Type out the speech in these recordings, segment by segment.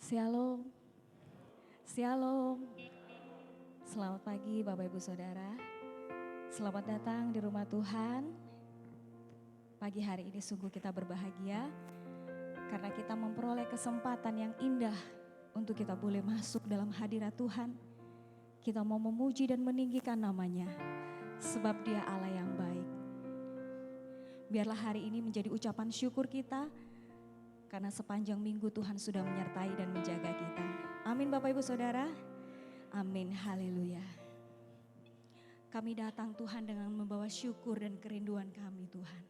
Shalom, Shalom. Selamat pagi Bapak Ibu Saudara. Selamat datang di rumah Tuhan. Pagi hari ini sungguh kita berbahagia karena kita memperoleh kesempatan yang indah untuk kita boleh masuk dalam hadirat Tuhan. Kita mau memuji dan meninggikan namanya sebab Dia Allah yang baik. Biarlah hari ini menjadi ucapan syukur kita karena sepanjang minggu Tuhan sudah menyertai dan menjaga kita. Amin Bapak Ibu Saudara. Amin, haleluya. Kami datang Tuhan dengan membawa syukur dan kerinduan kami Tuhan.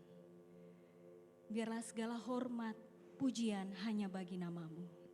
Biarlah segala hormat, pujian hanya bagi nama-Mu.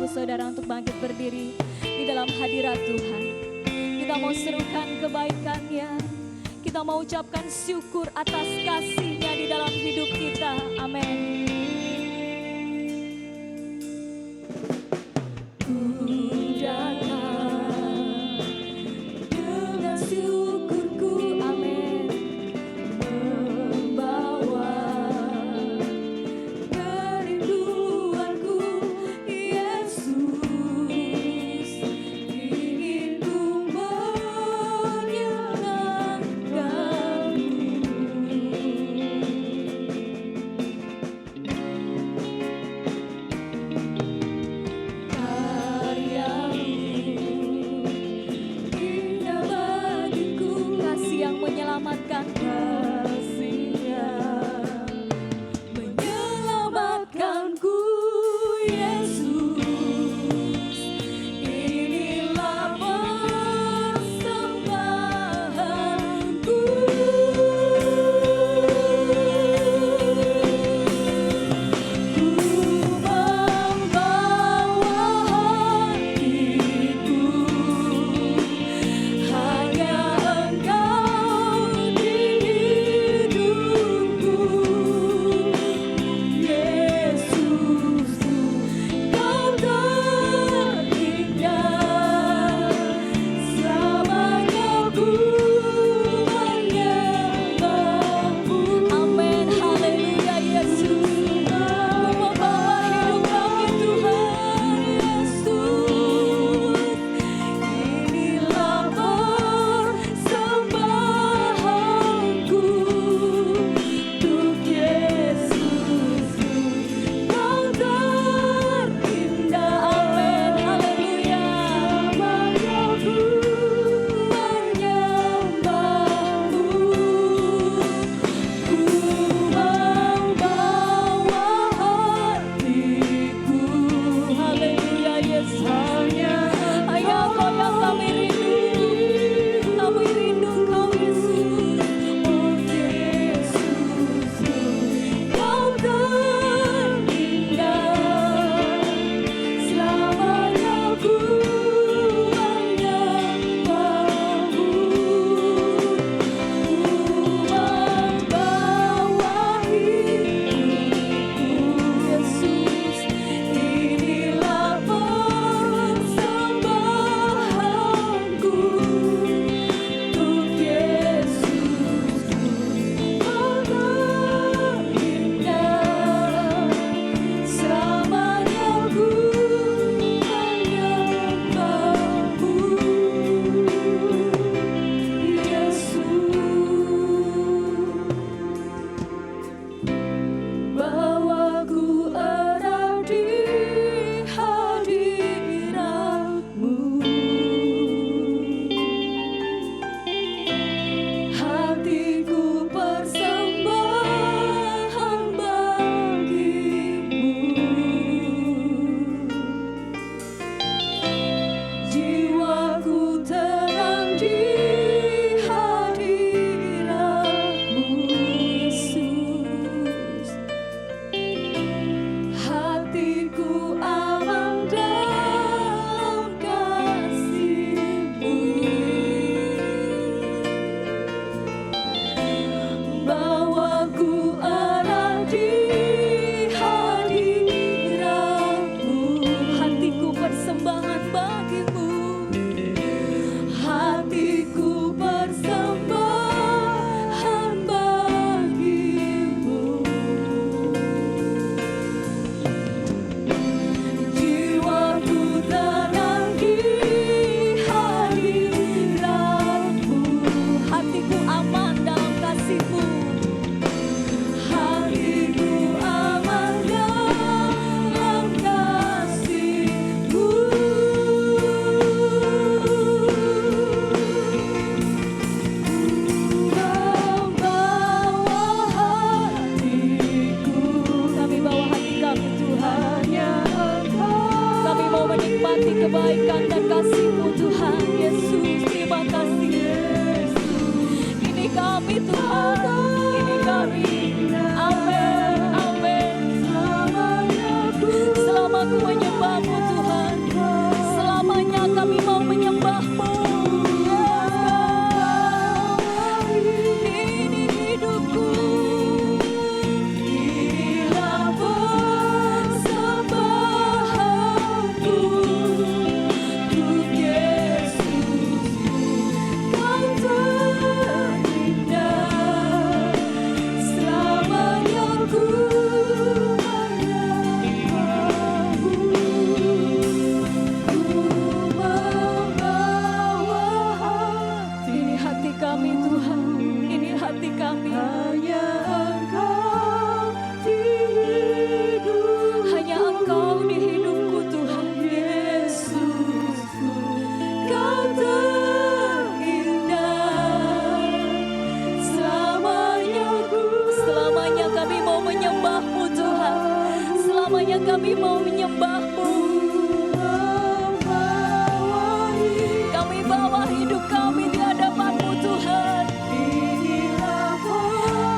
Saudara untuk bangkit berdiri di dalam hadirat Tuhan. Kita mau serukan kebaikan-Nya. Kita mau ucapkan syukur atas kasih-Nya di dalam hidup kita. Amin. kasih-Mu Tuhan Yesus. Terima kasih Yesus. Ini kami Tuhan, ini kami. Amin, amin. Selama ku menyembah-Mu Tuhan, selamanya kami mau menyembah-Mu. Ini hidupku, inilah persembahanku untuk Yesus. Kau terindah, selamanya ku kami Tuhan, ini hati kami. Hanya Engkau di hidup, hanya Engkau di hidupku Tuhan Yesus. Kau terindah, selamanya kami mau menyembah-Mu Tuhan, selamanya kami mau menyembah-Mu. Kami bawa hidup kami di hadapan-Mu Tuhan.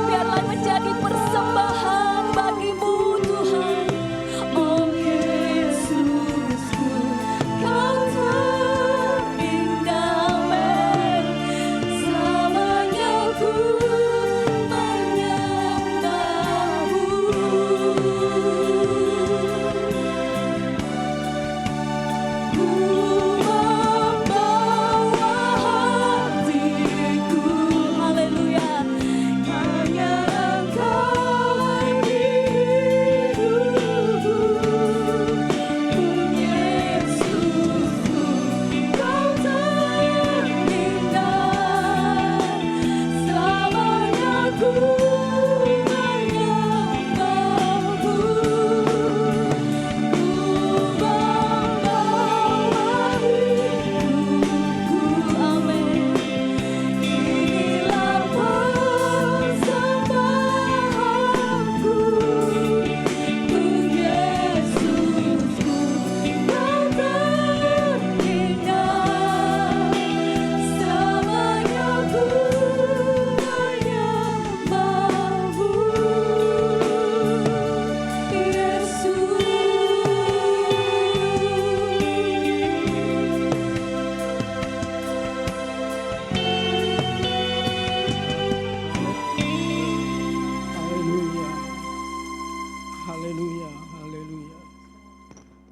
Biarlah menjadi persembahan bagi-Mu Tuhan. Oh Yesus, Kau terindah, amin. Selamanya ku menyembah-Mu.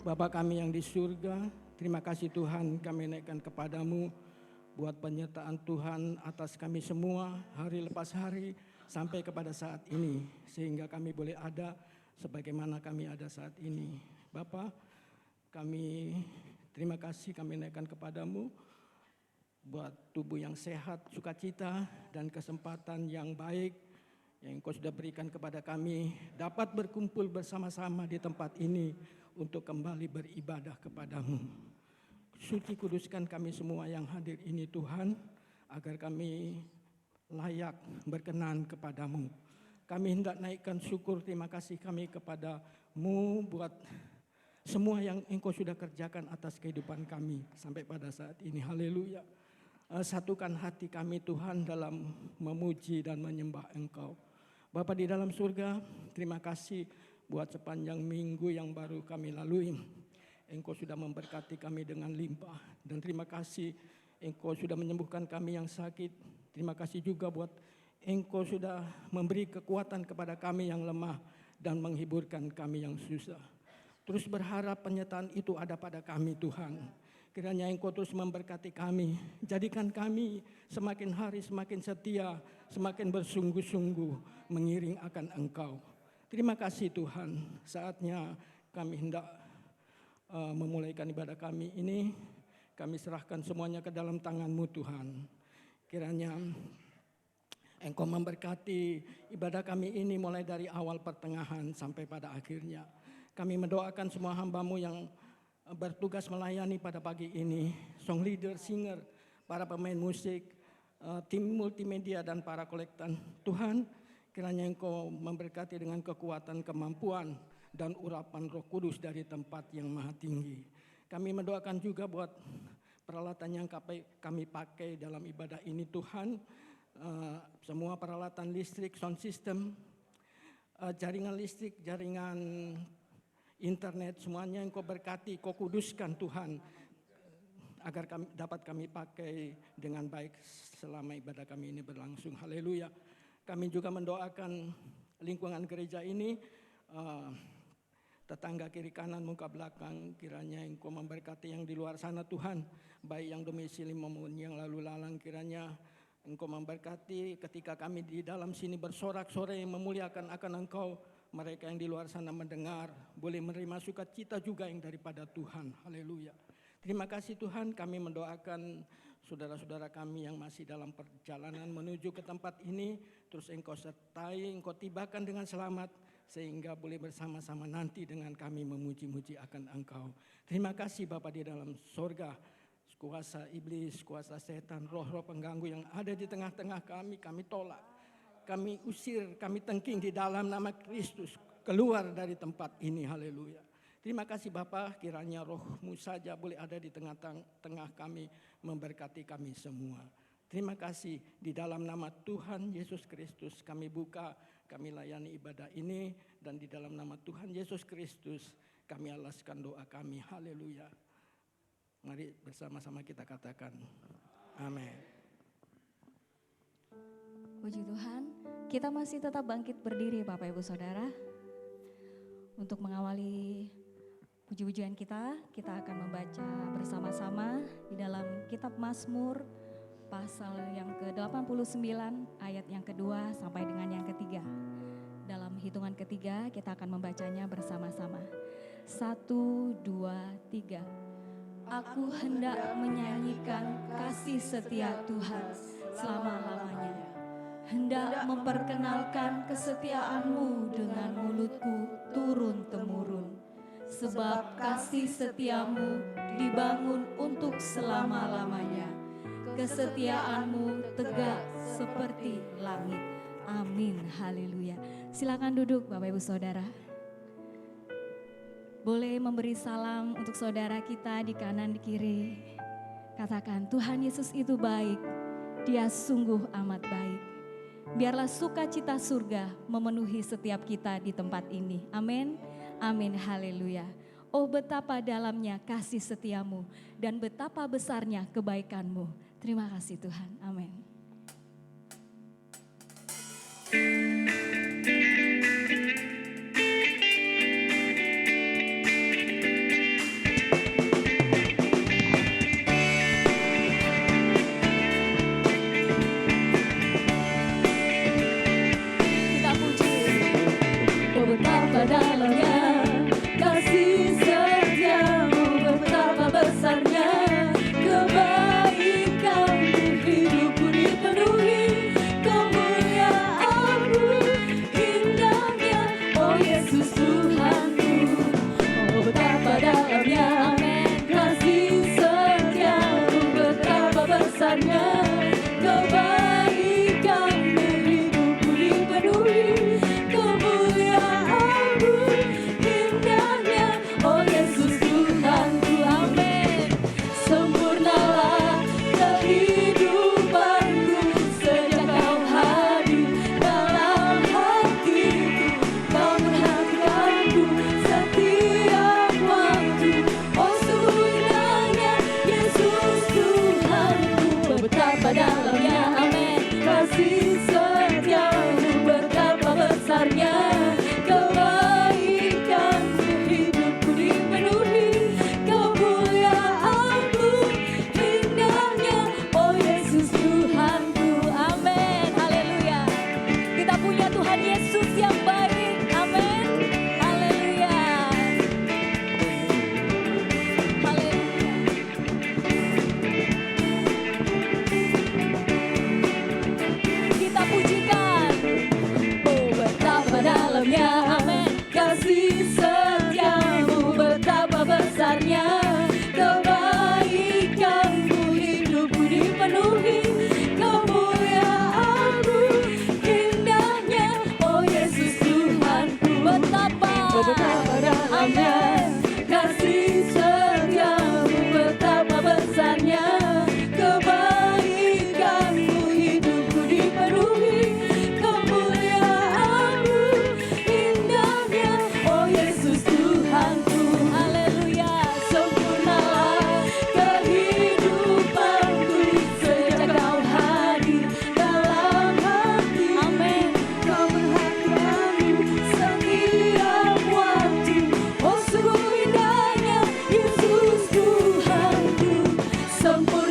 Bapa kami yang di surga, terima kasih Tuhan kami naikkan kepadamu buat penyertaan Tuhan atas kami semua hari lepas hari sampai kepada saat ini. Sehingga kami boleh ada sebagaimana kami ada saat ini. Bapa, kami terima kasih kami naikkan kepadamu buat tubuh yang sehat, sukacita dan kesempatan yang baik yang Engkau sudah berikan kepada kami dapat berkumpul bersama-sama di tempat ini untuk kembali beribadah kepadamu. Suci kuduskan kami semua yang hadir ini Tuhan, agar kami layak berkenan kepadamu. Kami hendak naikkan syukur terima kasih kami kepadamu buat semua yang Engkau sudah kerjakan atas kehidupan kami sampai pada saat ini. Haleluya. Satukan hati kami Tuhan dalam memuji dan menyembah Engkau. Bapa di dalam surga, terima kasih buat sepanjang minggu yang baru kami lalui. Engkau sudah memberkati kami dengan limpah. Dan terima kasih Engkau sudah menyembuhkan kami yang sakit. Terima kasih juga buat Engkau sudah memberi kekuatan kepada kami yang lemah dan menghiburkan kami yang susah. Terus berharap penyertaan itu ada pada kami Tuhan. Kiranya Engkau terus memberkati kami. Jadikan kami semakin hari semakin setia, semakin bersungguh-sungguh mengiring akan Engkau. Terima kasih Tuhan, saatnya kami hendak memulaikan ibadah kami ini. Kami serahkan semuanya ke dalam tangan-Mu Tuhan. Kiranya Engkau memberkati ibadah kami ini mulai dari awal pertengahan sampai pada akhirnya. Kami mendoakan semua hamba-Mu yang bertugas melayani pada pagi ini. Song leader, singer, para pemain musik, tim multimedia dan para kolektan. Tuhan, kiranya Engkau memberkati dengan kekuatan, kemampuan, dan urapan Roh Kudus dari tempat yang maha tinggi. Kami mendoakan juga buat peralatan yang kami pakai dalam ibadah ini Tuhan. Semua peralatan listrik, sound system, jaringan listrik, jaringan internet, semuanya yang Kau berkati, Kau kuduskan Tuhan, agar dapat kami pakai dengan baik selama ibadah kami ini berlangsung. Haleluya. Kami juga mendoakan lingkungan gereja ini, tetangga kiri kanan muka belakang, kiranya Engkau memberkati yang di luar sana Tuhan, baik yang domisili maupun yang lalu lalang, kiranya Engkau memberkati ketika kami di dalam sini bersorak-sorai memuliakan akan Engkau, mereka yang di luar sana mendengar boleh menerima sukacita juga yang daripada Tuhan. Haleluya. Terima kasih Tuhan, kami mendoakan saudara-saudara kami yang masih dalam perjalanan menuju ke tempat ini, terus Engkau sertai, Engkau tibakan dengan selamat, sehingga boleh bersama-sama nanti dengan kami memuji-muji akan Engkau. Terima kasih Bapa di dalam sorga, kuasa iblis, kuasa setan, roh-roh pengganggu yang ada di tengah-tengah kami tolak, kami usir, kami tengking di dalam nama Kristus, keluar dari tempat ini. Haleluya. Terima kasih Bapa, kiranya roh-Mu saja boleh ada di tengah-tengah kami, memberkati kami semua. Terima kasih, di dalam nama Tuhan Yesus Kristus kami buka, kami layani ibadah ini, dan di dalam nama Tuhan Yesus Kristus kami alaskan doa kami. Haleluya. Mari bersama-sama kita katakan amin. Puji Tuhan, kita masih tetap bangkit berdiri Bapak Ibu Saudara. Untuk mengawali puji-pujian kita akan membaca bersama-sama di dalam kitab Mazmur pasal yang ke-89 ayat yang kedua sampai dengan yang ketiga. Dalam hitungan ketiga kita akan membacanya bersama-sama. 1, 2, 3. Aku hendak menyanyikan kasih setia Tuhan selama-lamanya. Hendak memperkenalkan kesetiaan-Mu dengan mulutku turun-temurun. Sebab kasih setiamu dibangun untuk selama-lamanya. Kesetiaan-Mu tegak seperti langit. Amin. Haleluya. Silakan duduk Bapak Ibu Saudara. Boleh memberi salam untuk saudara kita di kanan di kiri. Katakan, Tuhan Yesus itu baik. Dia sungguh amat baik. Biarlah sukacita surga memenuhi setiap kita di tempat ini. Amin. Amin. Haleluya. Oh betapa dalamnya kasih setiamu dan betapa besarnya kebaikanmu. Terima kasih Tuhan. Amin. Kita puji. Oh betapa dalamnya kasih setiamu, betapa besarnya kebaikanmu, hidupku di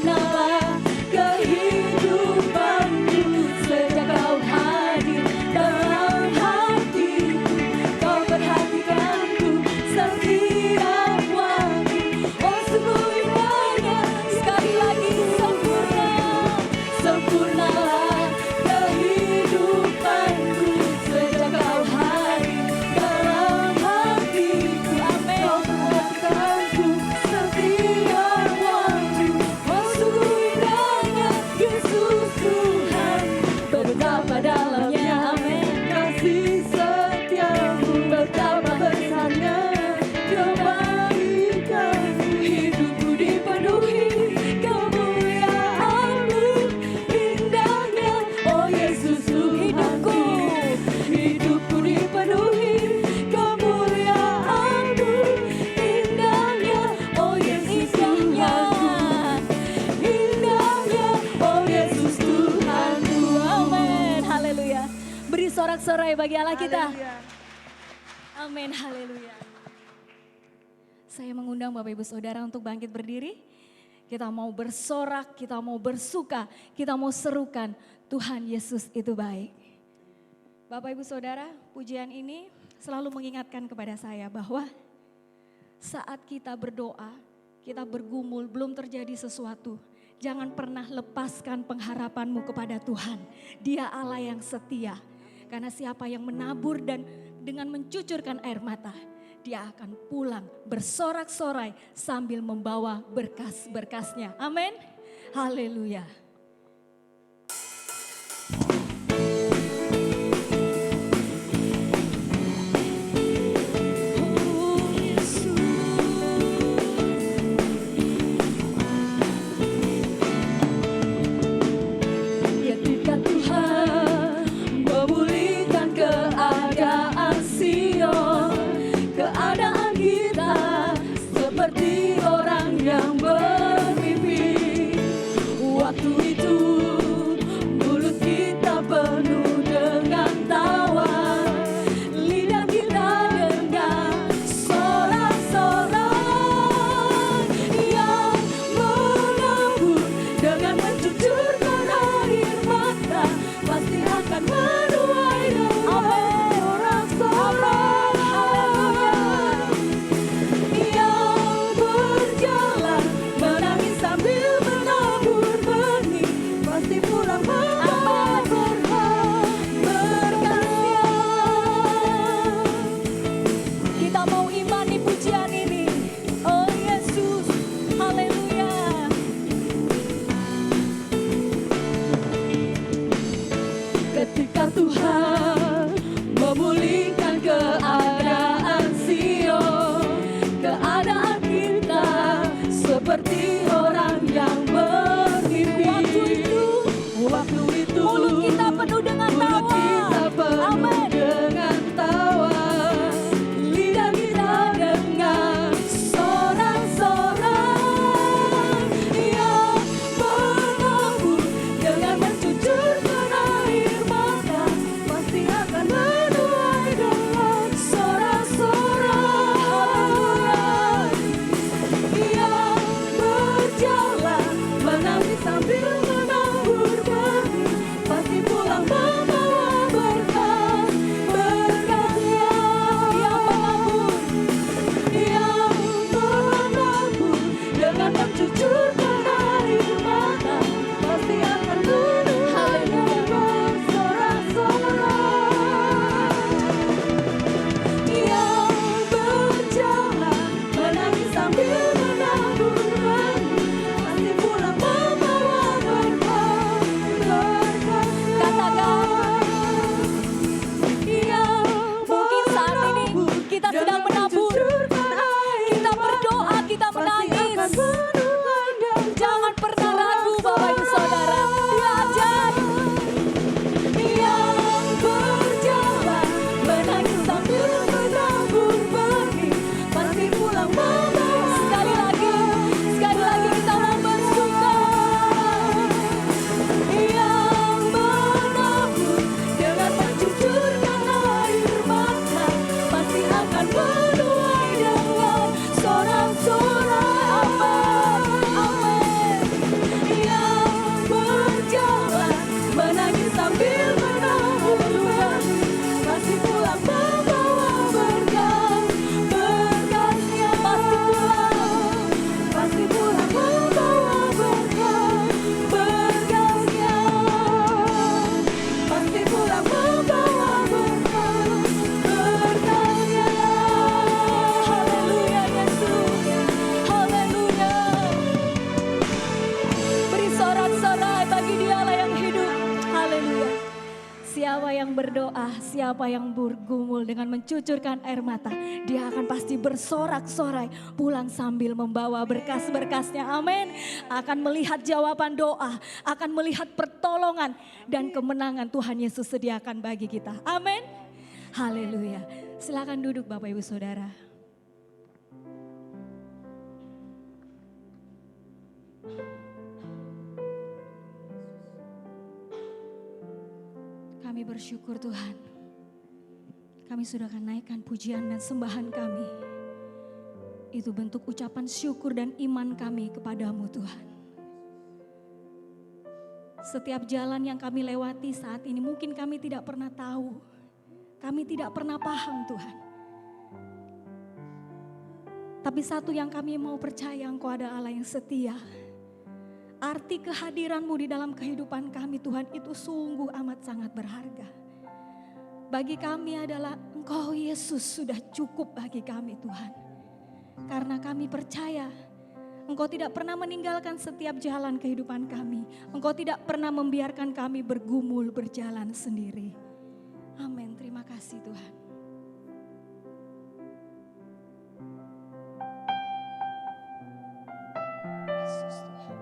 sempurnalah kehidupanku sejak kau hadir dalam hatiku. Kau perhatikanku setiap waktu. Oh sungguh indahnya, sekali lagi sempurna, sempurnalah kehidupanku sejak kau hadir dalam hatiku. Amin. Kau perhatikanku setiap waktu. Oh sungguh indahnya Yesus Tuhan, betapa dalamnya. Amin. Kasih setiamu, betapa besarnya kebaikanmu. Hidupku dipenuhi kemuliaan-Mu, indahnya oh Yesus Tuhanku. Hidupku dipenuhi kemuliaan-Mu, indahnya oh Yesus Tuhanku. Indahnya oh Yesus Tuhanku. Amin. Haleluya. Beri sorak-sorai bagi Allah kita. Amin. Haleluya. Saya mengundang Bapak Ibu Saudara untuk bangkit berdiri. Kita mau bersorak, kita mau bersuka, kita mau serukan Tuhan Yesus itu baik. Bapak Ibu Saudara, pujian ini selalu mengingatkan kepada saya bahwa saat kita berdoa, kita bergumul, belum terjadi sesuatu. Jangan pernah lepaskan pengharapanmu kepada Tuhan. Dia Allah yang setia. Karena siapa yang menabur dan dengan mencucurkan air mata, dia akan pulang bersorak-sorai sambil membawa berkas-berkasnya. Amin. Haleluya. Oh, Yesus. Ketika Tuhan memulihkan keadaan Sion, keadaan kita seperti orang yang bermimpi. Waktu Siapa yang berdoa, siapa yang bergumul dengan mencucurkan air mata, dia akan pasti bersorak-sorai pulang sambil membawa berkas-berkasnya. Amin. Akan melihat jawaban doa, akan melihat pertolongan dan kemenangan Tuhan Yesus sediakan bagi kita. Amin. Haleluya. Silakan duduk Bapak Ibu Saudara. Kami bersyukur Tuhan, kami sudah akan naikkan pujian dan sembahan kami. Itu bentuk ucapan syukur dan iman kami kepadamu Tuhan. Setiap jalan yang kami lewati saat ini mungkin kami tidak pernah tahu, kami tidak pernah paham Tuhan. Tapi satu yang kami mau percaya, Engkau ada Allah yang setia. Arti kehadiran-Mu di dalam kehidupan kami Tuhan itu sungguh amat sangat berharga. Bagi kami adalah Engkau Yesus sudah cukup bagi kami Tuhan. Karena kami percaya Engkau tidak pernah meninggalkan setiap jalan kehidupan kami. Engkau tidak pernah membiarkan kami bergumul berjalan sendiri. Amin, terima kasih Tuhan. Yesus Tuhan.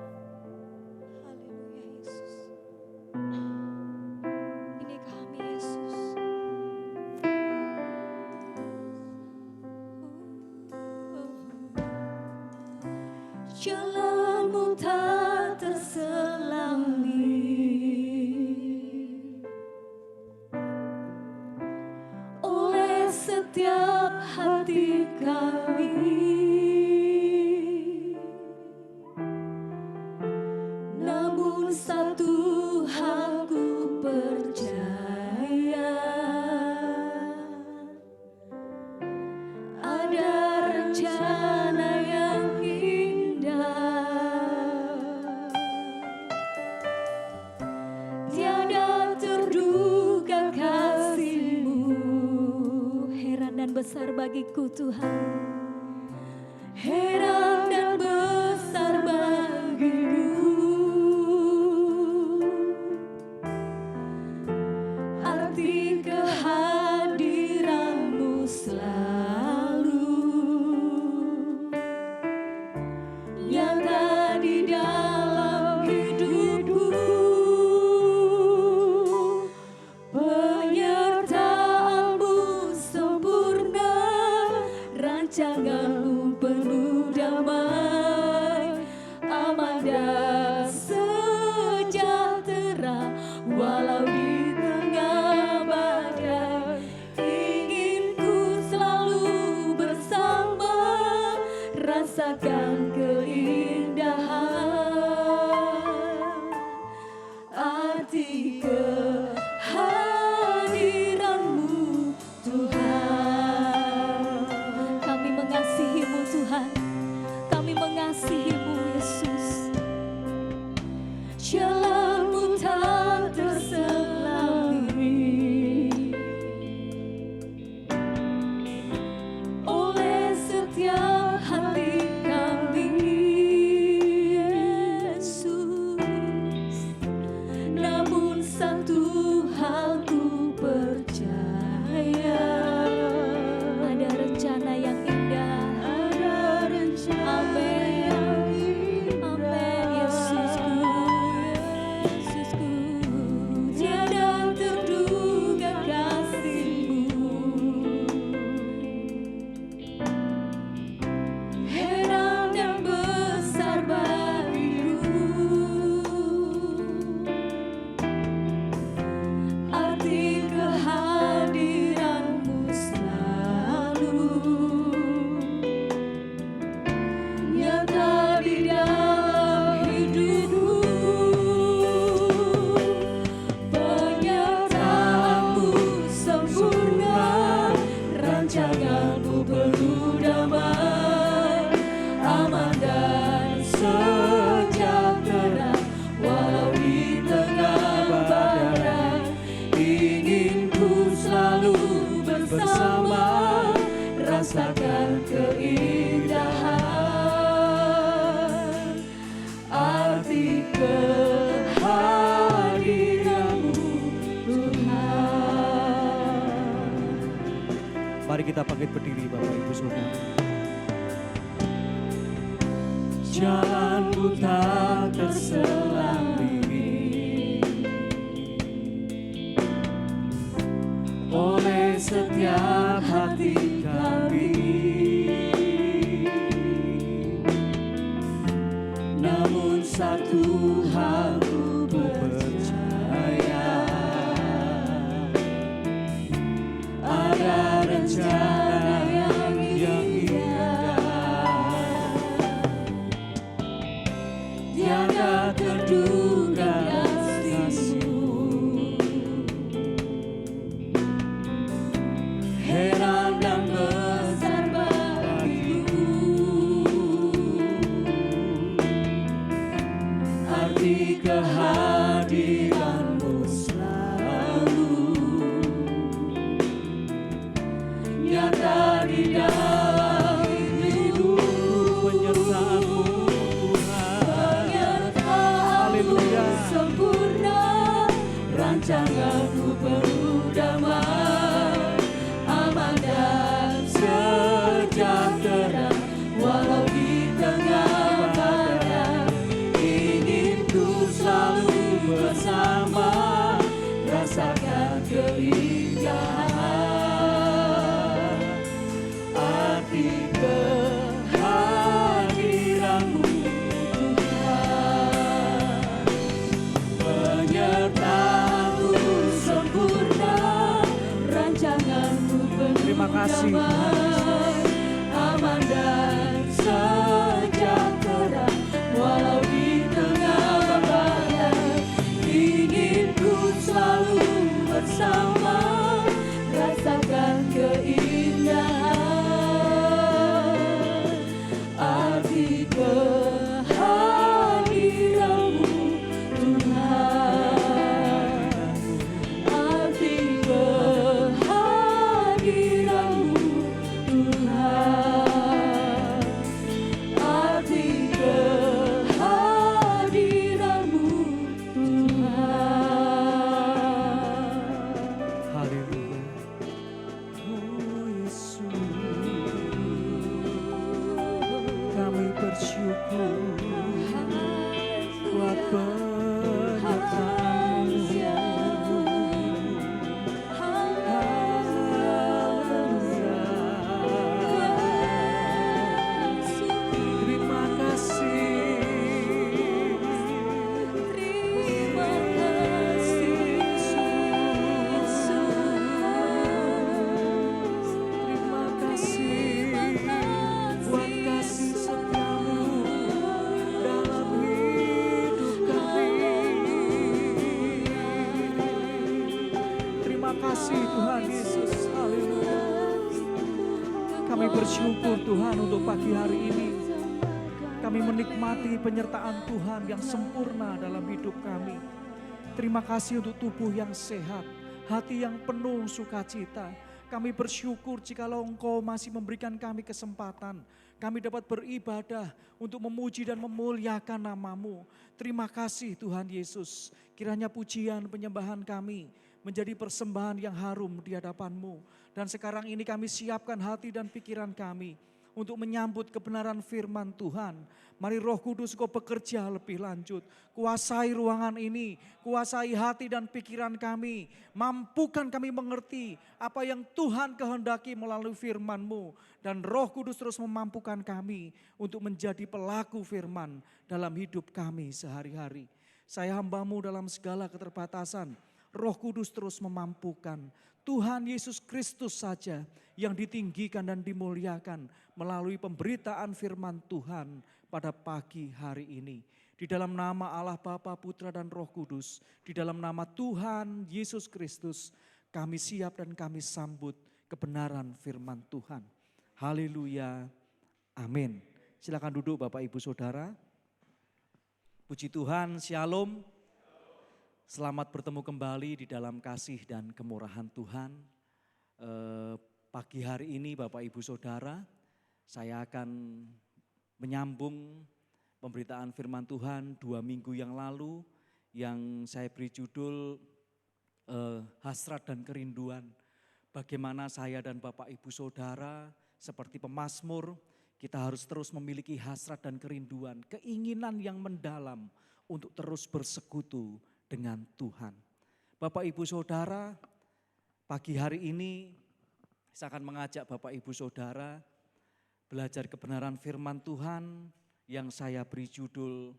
Haleluya Yesus. Ini kami Yesus. Jalanmu tak terselangi oleh setiap hati kami. Namun satu hal ku percaya, ada rencana yang tiada terduga kasih-Mu, heran dan besar bagiku Tuhan. Heran dan besar bagiku, arti kehadiran-Mu selalu nyata di dalam hidupku. Penyertaan-Mu sempurna, rancangan-Mu penuh damai, aman dan sejahtera walau di tengah badai. Ingin ku selalu bersama, rasakan keindahan arti kehadiran-Mu Tuhan. Kami mengasihi-Mu Tuhan, kami mengasihi-Mu Yesus. Jalan-Mu tak terselangi oleh setiap hati kami Yesus. Namun satu hal ku percaya, ada rencana yang indah, ada rencana yang indah. Amin Yesusku, Yesusku. Tiada terduga kasih-Mu, heran dan besar bagiku, arti kehadiran-Mu selalu nyata di dalam hidupku. Penyertaan-Mu sempurna, rancangan-Mu penuh damai, aman dan sejahtera walau di tengah badai. Ingin ku selalu bersama, rasakan keindahan arti kehadiran-Mu Tuhan. kita bangkit berdiri Bapak Ibu Saudara. Jalanmu tak terselang diri oleh setiap hati kami, namun satu hal ku percaya, ada rencana yang indah, tiada terduga kasih-Mu. Heran dan besar bagiku arti kehadiran-Mu selalu nyata di dalam hidupku. Penyertaan-Mu Tuhan, haleluya, sempurna rancangan-Mu penuh damai, aman dan sejahtera walau di tengah badai. Ingin ku selalu bersama, rasakan keindahan arti kehadiran-Mu Tuhan. Penyertaan-Mu sempurna, rancangan-Mu penuh damai, aman dan sejahtera walau di tengah badai. Ingin ku selalu bersama, rasakan keindahan arti kehadiran-Mu Tuhan. Arti kehadiran-Mu Tuhan. Arti kehadiran-Mu Tuhan. Haleluya. Oh Yesus, kami bersyukur buat penyertaan-Mu. Terima kasih. Terima kasih Yesus. Terima kasih buat kasih setia-Mu dalam hidup kami. Terima kasih Tuhan Yesus. Haleluya. Kami bersyukur Tuhan untuk pagi hari ini. Kami menikmati penyertaan Tuhan yang sempurna dalam hidup kami. Terima kasih untuk tubuh yang sehat, hati yang penuh sukacita. Kami bersyukur jikalau Engkau masih memberikan kami kesempatan. Kami dapat beribadah untuk memuji dan memuliakan nama-Mu. Terima kasih Tuhan Yesus. Kiranya pujian penyembahan kami menjadi persembahan yang harum di hadapan-Mu. Dan sekarang ini kami siapkan hati dan pikiran kami untuk menyambut kebenaran firman Tuhan. Mari Roh Kudus Kau bekerja lebih lanjut. Kuasai ruangan ini, kuasai hati dan pikiran kami. Mampukan kami mengerti apa yang Tuhan kehendaki melalui firman-Mu. Dan Roh Kudus terus memampukan kami untuk menjadi pelaku firman dalam hidup kami sehari-hari. Saya hamba-Mu dalam segala keterbatasan. Roh Kudus terus memampukan. Tuhan Yesus Kristus saja yang ditinggikan dan dimuliakan melalui pemberitaan firman Tuhan pada pagi hari ini. Di dalam nama Allah Bapa, Putra dan Roh Kudus, di dalam nama Tuhan Yesus Kristus, kami siap dan kami sambut kebenaran firman Tuhan. Haleluya, amin. Silakan duduk Bapak Ibu Saudara. Puji Tuhan, shalom. Selamat bertemu kembali di dalam kasih dan kemurahan Tuhan. Pagi hari ini Bapak Ibu Saudara, saya akan menyambung pemberitaan firman Tuhan 2 minggu yang lalu yang saya beri judul hasrat dan kerinduan. bagaimana saya dan Bapak Ibu Saudara seperti pemazmur, kita harus terus memiliki hasrat dan kerinduan, keinginan yang mendalam untuk terus bersekutu dengan Tuhan. Bapak Ibu Saudara, pagi hari ini saya akan mengajak Bapak Ibu Saudara belajar kebenaran firman Tuhan yang saya beri judul,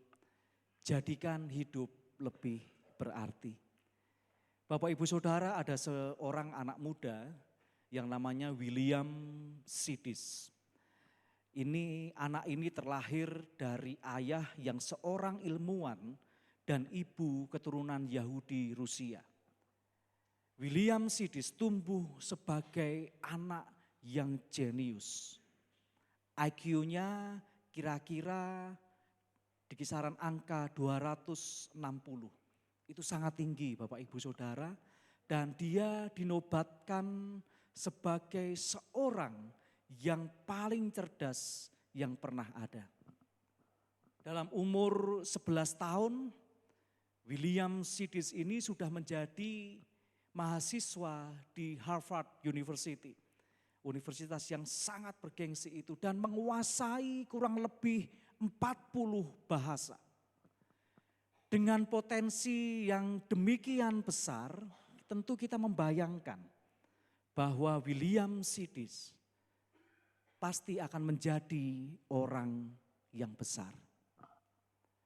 Jadikan Hidup Lebih Berarti. Bapak Ibu Saudara, ada seorang anak muda yang namanya William Sidis. Anak ini terlahir dari ayah yang seorang ilmuwan dan ibu keturunan Yahudi Rusia. William Sidis tumbuh sebagai anak yang jenius. IQ-nya kira-kira di kisaran angka 260. Itu sangat tinggi Bapak Ibu Saudara. Dan dia dinobatkan sebagai seorang yang paling cerdas yang pernah ada. Dalam umur 11 tahun, William Sidis ini sudah menjadi mahasiswa di Harvard University. Universitas yang sangat bergengsi itu dan menguasai kurang lebih 40 bahasa. Dengan potensi yang demikian besar, tentu kita membayangkan bahwa William Sidis pasti akan menjadi orang yang besar.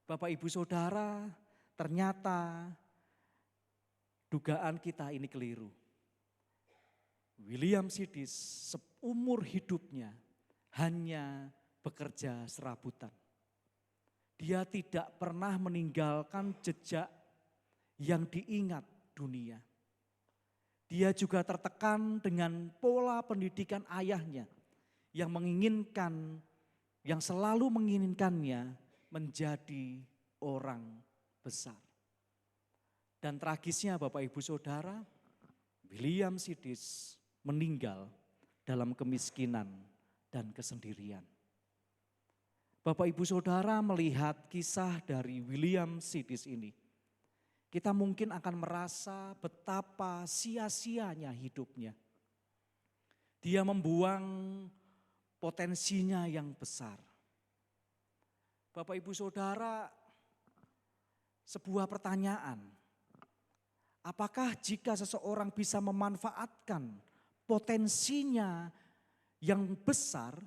Bapak Ibu Saudara, ternyata dugaan kita ini keliru. William Sidis seumur hidupnya hanya bekerja serabutan. Dia tidak pernah meninggalkan jejak yang diingat dunia. Dia juga tertekan dengan pola pendidikan ayahnya yang selalu menginginkannya menjadi orang besar. Dan tragisnya Bapak Ibu Saudara, William Sidis meninggal dalam kemiskinan dan kesendirian. Bapak Ibu Saudara melihat kisah dari William Sidis ini, kita mungkin akan merasa betapa sia-sianya hidupnya. Dia membuang potensinya yang besar. Bapak Ibu Saudara, sebuah pertanyaan. Apakah jika seseorang bisa memanfaatkan potensinya yang besar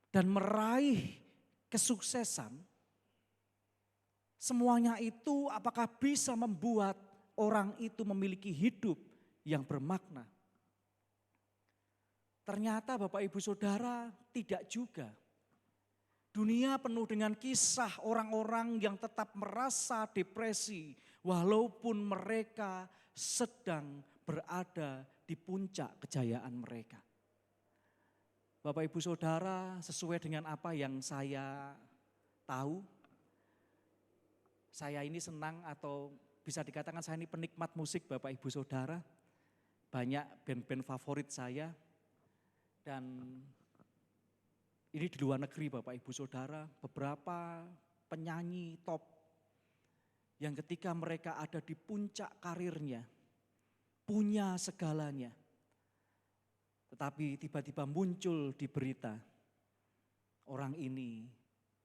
dan meraih kesuksesan, semuanya itu apakah bisa membuat orang itu memiliki hidup yang bermakna? Ternyata Bapak Ibu Saudara tidak juga. Dunia penuh dengan kisah orang-orang yang tetap merasa depresi walaupun mereka sedang berada di puncak kejayaan mereka. Bapak Ibu Saudara, sesuai dengan apa yang saya tahu, saya ini senang atau bisa dikatakan saya ini penikmat musik Bapak Ibu Saudara. Banyak band-band favorit saya. Dan ini di luar negeri Bapak Ibu Saudara, beberapa penyanyi top yang ketika mereka ada di puncak karirnya, punya segalanya. Tetapi tiba-tiba muncul di berita, orang ini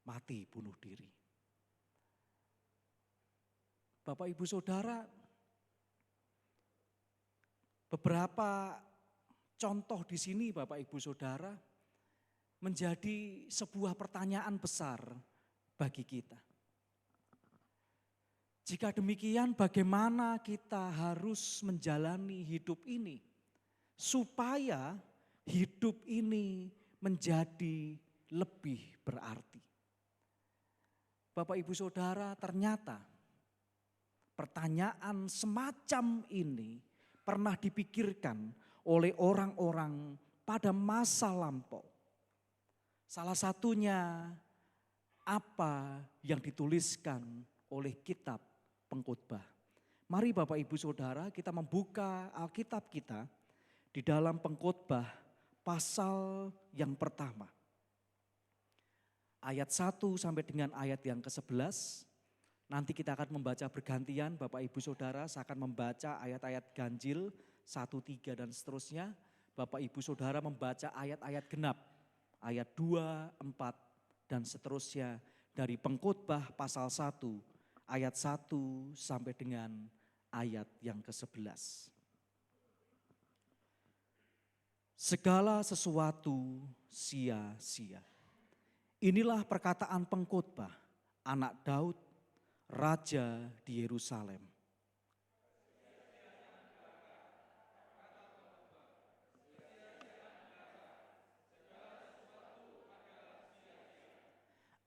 mati bunuh diri. Bapak Ibu Saudara, beberapa contoh di sini Bapak Ibu Saudara menjadi sebuah pertanyaan besar bagi kita. Jika demikian, bagaimana kita harus menjalani hidup ini supaya hidup ini menjadi lebih berarti? Bapak Ibu Saudara, ternyata pertanyaan semacam ini pernah dipikirkan oleh orang-orang pada masa lampau. Salah satunya apa yang dituliskan oleh kitab Pengkhotbah. Mari Bapak Ibu Saudara kita membuka Alkitab kita di dalam Pengkhotbah pasal yang pertama. Ayat 1 sampai dengan ayat yang ke-11. Nanti kita akan membaca bergantian Bapak Ibu Saudara, saya akan membaca ayat-ayat ganjil 1, 3 dan seterusnya. Bapak Ibu Saudara membaca ayat-ayat genap, ayat 2, 4, dan seterusnya dari Pengkhotbah pasal 1, ayat 1 sampai dengan ayat yang ke-11. Segala sesuatu sia-sia. Inilah perkataan pengkhotbah anak Daud, raja di Yerusalem.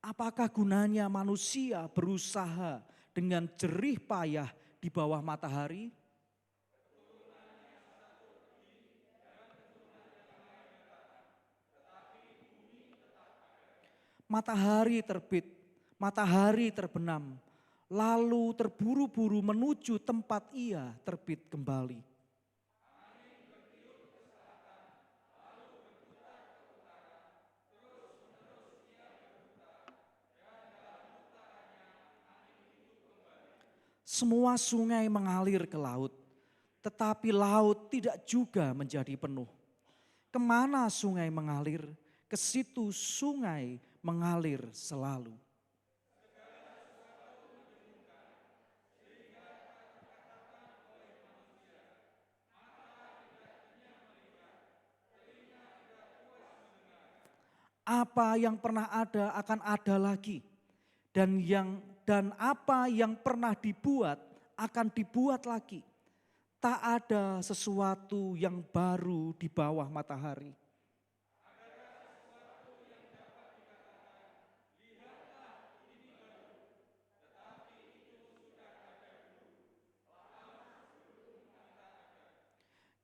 Apakah gunanya manusia berusaha dengan jerih payah di bawah matahari? Matahari terbit, matahari terbenam, lalu terburu-buru menuju tempat ia terbit kembali. Semua sungai mengalir ke laut, tetapi laut tidak juga menjadi penuh. Kemana sungai mengalir, ke situ sungai mengalir selalu. Apa yang pernah ada akan ada lagi, dan apa yang pernah dibuat akan dibuat lagi. Tak ada sesuatu yang baru di bawah matahari.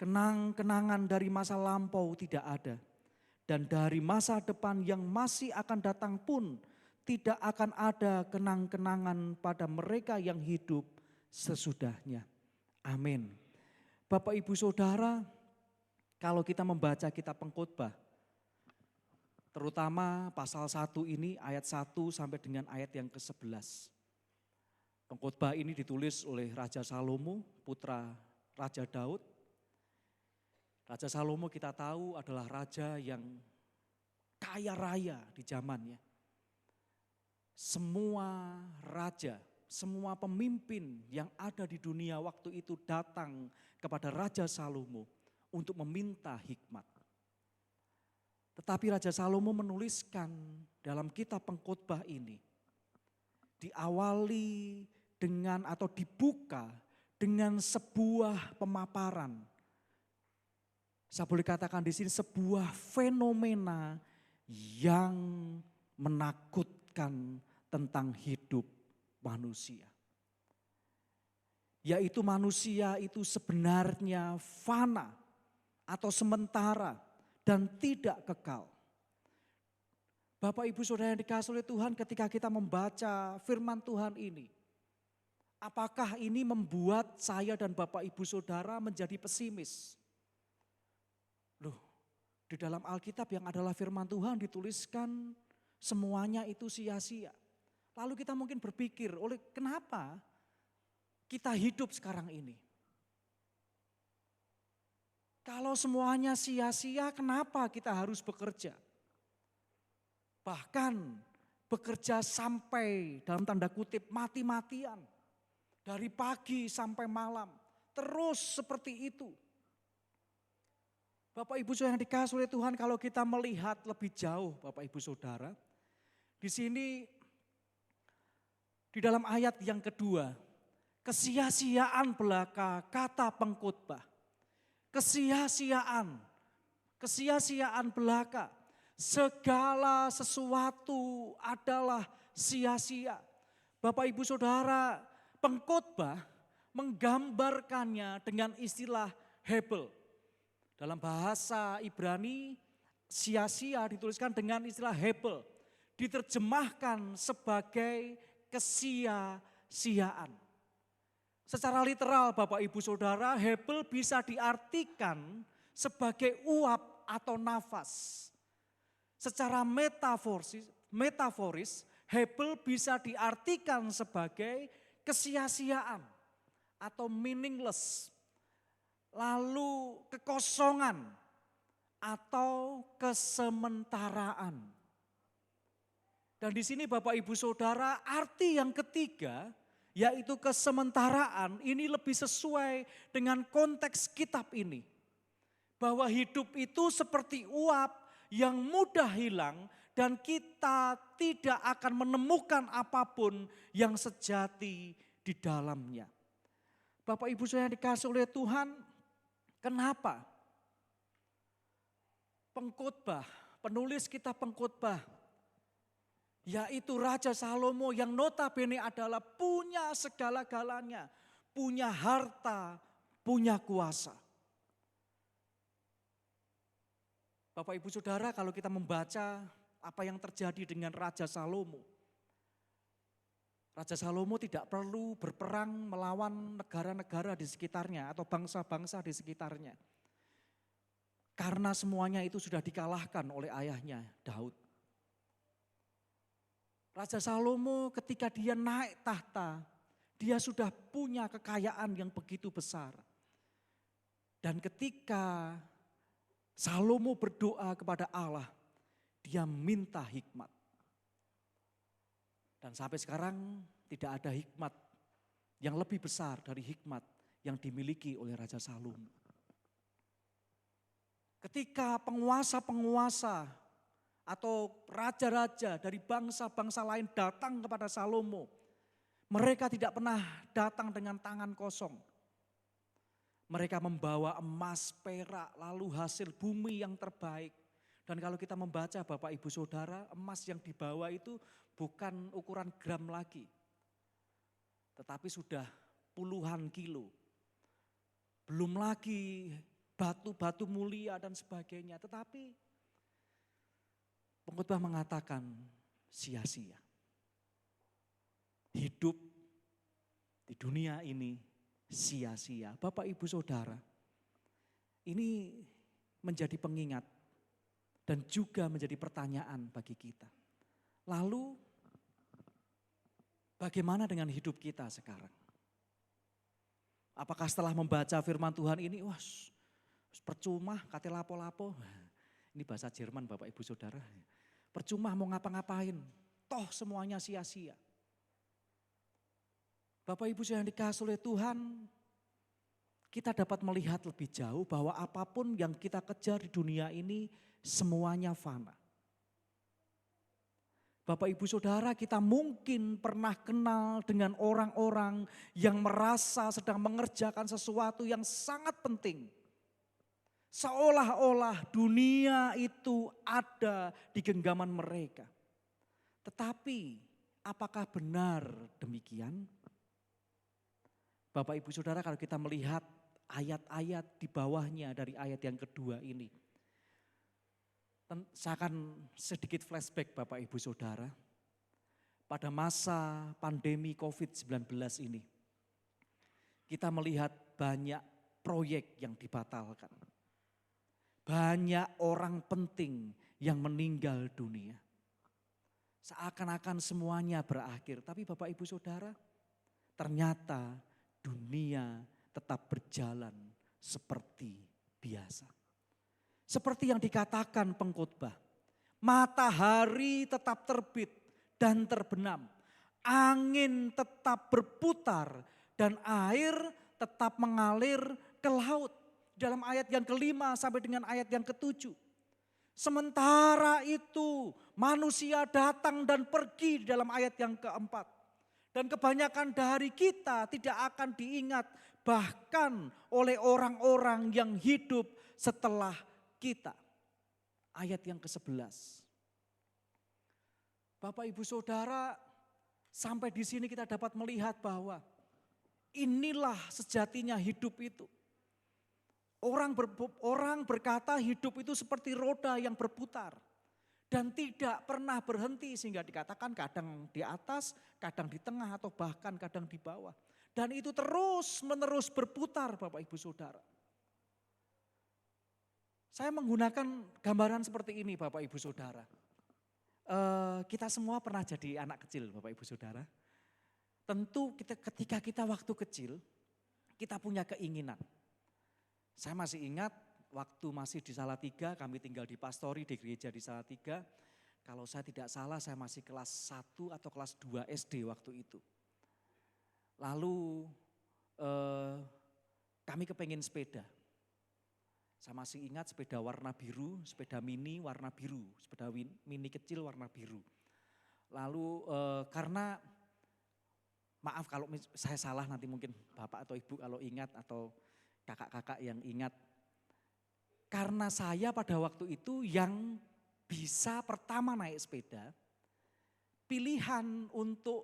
Kenang-kenangan dari masa lampau tidak ada. Dan dari masa depan yang masih akan datang pun tidak akan ada kenang-kenangan pada mereka yang hidup sesudahnya. Amin. Bapak Ibu Saudara, kalau kita membaca kitab Pengkhotbah, terutama pasal 1 ini ayat 1 sampai dengan ayat yang ke-11. Pengkhotbah ini ditulis oleh Raja Salomo, putra Raja Daud. Raja Salomo kita tahu adalah raja yang kaya raya di zamannya. Semua raja, semua pemimpin yang ada di dunia waktu itu datang kepada Raja Salomo untuk meminta hikmat. Tetapi Raja Salomo menuliskan dalam kitab Pengkhotbah ini, diawali dengan atau dibuka dengan sebuah pemaparan. Saya boleh katakan di sini sebuah fenomena yang menakutkan tentang hidup manusia. Yaitu manusia itu sebenarnya fana atau sementara dan tidak kekal. Bapak Ibu Saudara yang dikasihi oleh Tuhan, ketika kita membaca firman Tuhan ini, apakah ini membuat saya dan Bapak Ibu Saudara menjadi pesimis? Loh, di dalam Alkitab yang adalah firman Tuhan dituliskan semuanya itu sia-sia. Lalu kita mungkin berpikir, oleh kenapa kita hidup sekarang ini? Kalau semuanya sia-sia, kenapa kita harus bekerja? Bahkan bekerja sampai dalam tanda kutip mati-matian. Dari pagi sampai malam, terus seperti itu. Bapak Ibu Saudara yang dikasihi oleh Tuhan, kalau kita melihat lebih jauh Bapak Ibu Saudara, di sini di dalam ayat yang kedua, kesia-siaan belaka kata pengkhotbah. Kesia-siaan belaka, segala sesuatu adalah sia-sia. Bapak Ibu Saudara, pengkhotbah menggambarkannya dengan istilah hebel. Dalam bahasa Ibrani, sia-sia dituliskan dengan istilah hebel. Diterjemahkan sebagai kesia-siaan. Secara literal Bapak Ibu Saudara, hebel bisa diartikan sebagai uap atau nafas. Secara metaforis, hebel bisa diartikan sebagai kesia-siaan atau meaningless. Lalu kekosongan atau kesementaraan. Dan di sini Bapak Ibu Saudara, arti yang ketiga yaitu kesementaraan ini lebih sesuai dengan konteks kitab ini. Bahwa hidup itu seperti uap yang mudah hilang dan kita tidak akan menemukan apapun yang sejati di dalamnya. Bapak Ibu Saudara yang dikasihi oleh Tuhan, kenapa pengkhotbah, penulis kitab pengkhotbah, yaitu Raja Salomo yang notabene adalah punya segala-galanya, punya harta, punya kuasa. Bapak Ibu Saudara, kalau kita membaca apa yang terjadi dengan Raja Salomo. Raja Salomo tidak perlu berperang melawan negara-negara di sekitarnya atau bangsa-bangsa di sekitarnya. Karena semuanya itu sudah dikalahkan oleh ayahnya Daud. Raja Salomo ketika dia naik tahta, dia sudah punya kekayaan yang begitu besar. Dan ketika Salomo berdoa kepada Allah, dia minta hikmat. Dan sampai sekarang tidak ada hikmat yang lebih besar dari hikmat yang dimiliki oleh Raja Salomo. Ketika penguasa-penguasa atau raja-raja dari bangsa-bangsa lain datang kepada Salomo, mereka tidak pernah datang dengan tangan kosong. Mereka membawa emas, perak, lalu hasil bumi yang terbaik. Dan kalau kita membaca Bapak Ibu Saudara, emas yang dibawa itu bukan ukuran gram lagi. Tetapi sudah puluhan kilo. Belum lagi batu-batu mulia dan sebagainya. Tetapi pengkhotbah mengatakan sia-sia. Hidup di dunia ini sia-sia. Bapak Ibu Saudara, ini menjadi pengingat dan juga menjadi pertanyaan bagi kita. Lalu bagaimana dengan hidup kita sekarang? Apakah setelah membaca firman Tuhan ini, wah percuma kate lapo-lapo. Ini bahasa Jerman Bapak Ibu Saudara. Percuma mau ngapa-ngapain, toh semuanya sia-sia. Bapak Ibu yang dikasihi oleh Tuhan, kita dapat melihat lebih jauh bahwa apapun yang kita kejar di dunia ini semuanya fana. Bapak Ibu Saudara, kita mungkin pernah kenal dengan orang-orang yang merasa sedang mengerjakan sesuatu yang sangat penting. Seolah-olah dunia itu ada di genggaman mereka. Tetapi apakah benar demikian? Bapak Ibu Saudara, kalau kita melihat ayat-ayat di bawahnya dari ayat yang kedua ini. Saya akan sedikit flashback Bapak Ibu Saudara. Pada masa pandemi COVID-19 ini. Kita melihat banyak proyek yang dibatalkan. Banyak orang penting yang meninggal dunia. Seakan-akan semuanya berakhir. Tapi Bapak Ibu Saudara, ternyata dunia tetap berjalan seperti biasa. Seperti yang dikatakan pengkhotbah, matahari tetap terbit dan terbenam, angin tetap berputar dan air tetap mengalir ke laut. Dalam ayat yang kelima sampai dengan ayat yang ketujuh. Sementara itu manusia datang dan pergi dalam ayat yang keempat. Dan kebanyakan dari kita tidak akan diingat bahkan oleh orang-orang yang hidup setelah kita. Ayat yang ke-11. Bapak Ibu Saudara, sampai di sini kita dapat melihat bahwa inilah sejatinya hidup itu. Orang berkata hidup itu seperti roda yang berputar. Dan tidak pernah berhenti sehingga dikatakan kadang di atas, kadang di tengah atau bahkan kadang di bawah. Dan itu terus menerus berputar Bapak Ibu Saudara. Saya menggunakan gambaran seperti ini Bapak Ibu Saudara. Kita semua pernah jadi anak kecil Bapak Ibu Saudara. Tentu ketika kita waktu kecil, kita punya keinginan. Saya masih ingat waktu masih di Salatiga, kami tinggal di pastori di gereja di Salatiga. Kalau saya tidak salah saya masih kelas 1 atau kelas 2 SD waktu itu. Lalu kami kepengen sepeda. Saya masih ingat sepeda warna biru, sepeda mini warna biru, sepeda mini kecil warna biru. Lalu karena maaf kalau saya salah nanti mungkin Bapak atau Ibu kalau ingat atau kakak-kakak yang ingat. Karena saya pada waktu itu yang bisa pertama naik sepeda, pilihan untuk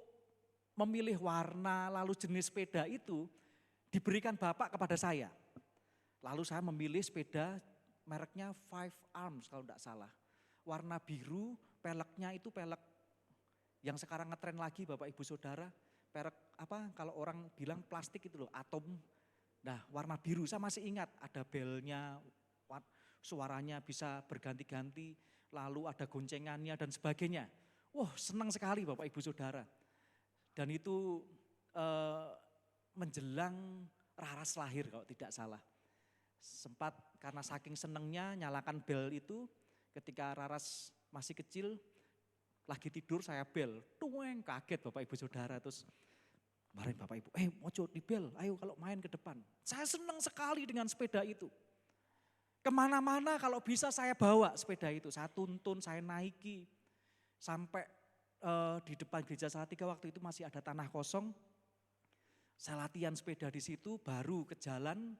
memilih warna lalu jenis sepeda itu diberikan Bapak kepada saya. Lalu saya memilih sepeda mereknya Five Arms kalau tidak salah. Warna biru, peleknya itu pelek yang sekarang ngetren lagi Bapak Ibu Saudara. Pelek apa kalau orang bilang plastik itu loh, atom. Nah warna biru saya masih ingat ada belnya, suaranya bisa berganti-ganti, lalu ada goncengannya dan sebagainya. Wah senang sekali Bapak Ibu Saudara. Dan itu menjelang Raras lahir kalau tidak salah. Sempat karena saking senangnya nyalakan bel itu ketika Raras masih kecil, lagi tidur saya bel, tueng kaget Bapak Ibu Saudara. Terus kemarin Bapak Ibu, mojo di bel, ayo kalau main ke depan. Saya senang sekali dengan sepeda itu. Kemana-mana kalau bisa saya bawa sepeda itu, saya tuntun, saya naiki. Sampai di depan gereja Salatiga waktu itu masih ada tanah kosong. Saya latihan sepeda di situ, baru ke jalan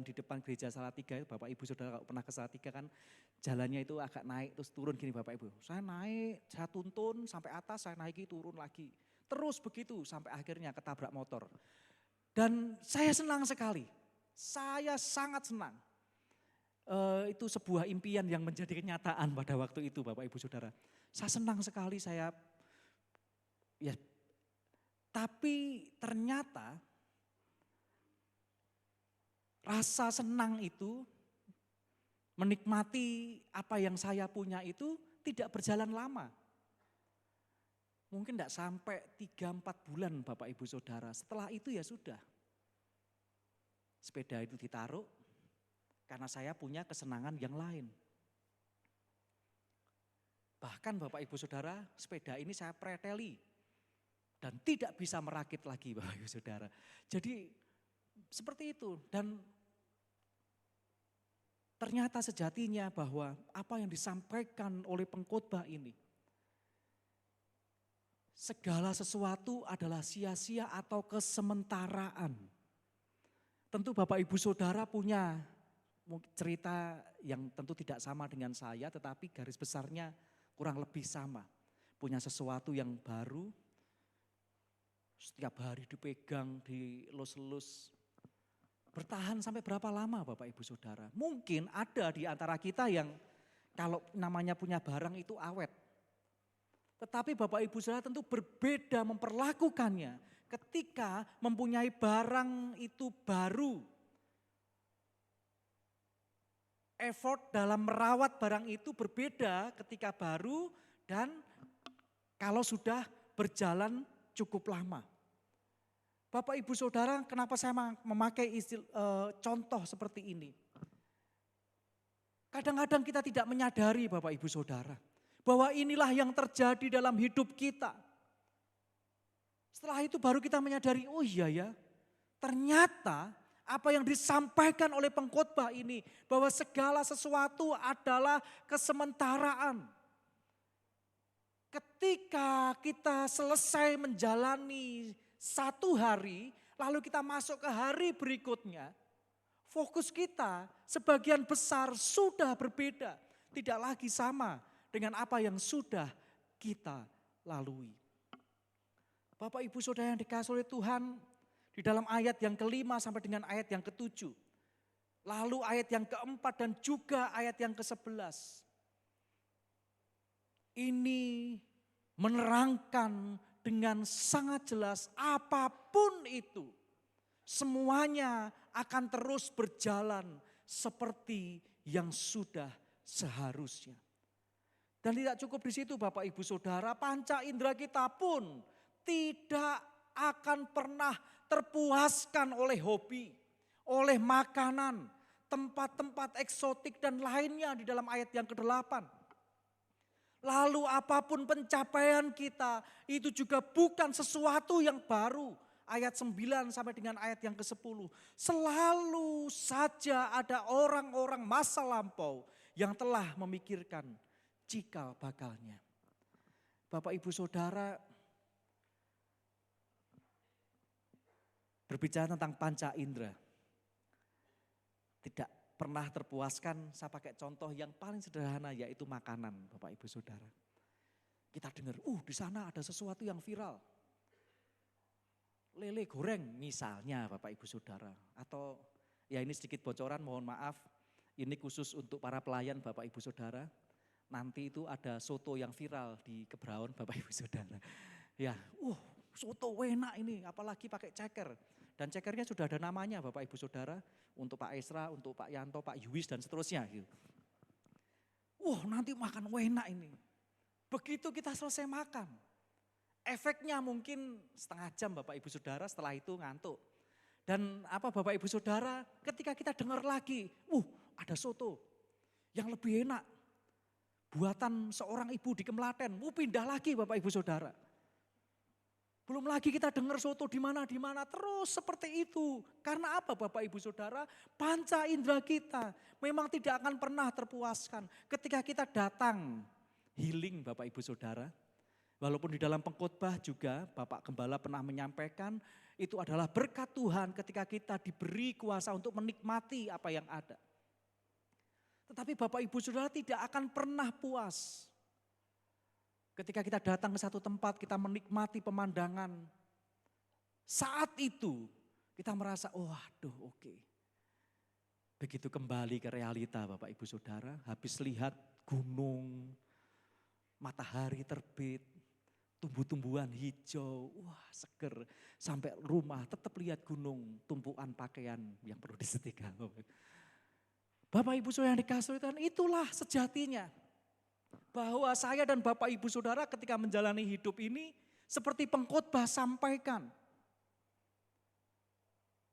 di depan gereja Salatiga. Bapak Ibu Saudara kalau pernah ke Salatiga kan jalannya itu agak naik terus turun gini Bapak Ibu. Saya naik, saya tuntun sampai atas, saya naiki turun lagi. Terus begitu sampai akhirnya ketabrak motor. Dan saya senang sekali, saya sangat senang. Itu sebuah impian yang menjadi kenyataan pada waktu itu Bapak Ibu Saudara. Saya senang sekali tapi ternyata rasa senang itu, menikmati apa yang saya punya itu tidak berjalan lama. Mungkin tidak sampai 3-4 bulan Bapak Ibu Saudara. Setelah itu ya sudah. Sepeda itu ditaruh karena saya punya kesenangan yang lain. Bahkan Bapak Ibu Saudara, sepeda ini saya preteli dan tidak bisa merakit lagi Bapak Ibu Saudara. Jadi seperti itu dan ternyata sejatinya bahwa apa yang disampaikan oleh pengkhotbah ini, segala sesuatu adalah sia-sia atau kesementaraan. Tentu Bapak Ibu Saudara punya cerita yang tentu tidak sama dengan saya, tetapi garis besarnya kurang lebih sama. Punya sesuatu yang baru, setiap hari dipegang, dilus-lus. Bertahan sampai berapa lama Bapak Ibu Saudara? Mungkin ada di antara kita yang kalau namanya punya barang itu awet. Tetapi Bapak Ibu Saudara tentu berbeda memperlakukannya ketika mempunyai barang itu baru. Effort dalam merawat barang itu berbeda ketika baru dan kalau sudah berjalan cukup lama. Bapak Ibu Saudara, kenapa saya memakai contoh seperti ini? Kadang-kadang kita tidak menyadari Bapak Ibu Saudara, bahwa inilah yang terjadi dalam hidup kita. Setelah itu baru kita menyadari, oh iya ya, ternyata apa yang disampaikan oleh pengkhotbah ini, bahwa segala sesuatu adalah kesementaraan. Ketika kita selesai menjalani satu hari, lalu kita masuk ke hari berikutnya, fokus kita sebagian besar sudah berbeda. Tidak lagi sama dengan apa yang sudah kita lalui. Bapak Ibu Saudara yang dikasihi oleh Tuhan, di dalam ayat yang ke-5 sampai dengan ayat yang ke-7. Lalu ayat yang ke-4 dan juga ayat yang ke-11. Ini menerangkan dengan sangat jelas apapun itu, semuanya akan terus berjalan seperti yang sudah seharusnya. Dan tidak cukup di situ Bapak Ibu Saudara, panca indera kita pun tidak akan pernah terpuaskan oleh hobi, oleh makanan, tempat-tempat eksotik dan lainnya di dalam ayat yang ke-8. Lalu apapun pencapaian kita itu juga bukan sesuatu yang baru. Ayat 9 sampai dengan ayat yang ke-10. Selalu saja ada orang-orang masa lampau yang telah memikirkan cikal bakalnya. Bapak Ibu Saudara, berbicara tentang panca indera, tidak pernah terpuaskan. Saya pakai contoh yang paling sederhana yaitu makanan, Bapak Ibu Saudara. Kita dengar, di sana ada sesuatu yang viral. Lele goreng misalnya Bapak Ibu Saudara. Atau ya ini sedikit bocoran, mohon maaf. Ini khusus untuk para pelayan Bapak Ibu Saudara. Nanti itu ada soto yang viral di Kebraun Bapak Ibu Saudara. Ya, soto enak ini, apalagi pakai ceker. Dan cekernya sudah ada namanya Bapak Ibu Saudara, untuk Pak Esra, untuk Pak Yanto, Pak Yuwis dan seterusnya. Gitu. Nanti makan enak ini. Begitu kita selesai makan, efeknya mungkin setengah jam Bapak Ibu Saudara, setelah itu ngantuk. Dan Bapak Ibu Saudara, ketika kita dengar lagi, ada soto yang lebih enak. Buatan seorang ibu di Kemlaten, pindah lagi Bapak Ibu Saudara. Belum lagi kita dengar soto di mana, terus seperti itu. Karena apa Bapak Ibu Saudara? Panca indera kita memang tidak akan pernah terpuaskan. Ketika kita datang healing Bapak Ibu Saudara. Walaupun di dalam pengkhotbah juga Bapak Gembala pernah menyampaikan, itu adalah berkat Tuhan ketika kita diberi kuasa untuk menikmati apa yang ada. Tetapi Bapak Ibu Saudara tidak akan pernah puas. Ketika kita datang ke satu tempat, kita menikmati pemandangan. Saat itu kita merasa, oke. Begitu kembali ke realita Bapak Ibu Saudara, habis lihat gunung, matahari terbit, tumbuh-tumbuhan hijau, seger. Sampai rumah tetap lihat gunung, tumpukan pakaian yang perlu disetrika. Bapak Ibu Saudara yang dikasihi Tuhan, itulah sejatinya. Bahwa saya dan Bapak Ibu Saudara ketika menjalani hidup ini seperti pengkhotbah sampaikan.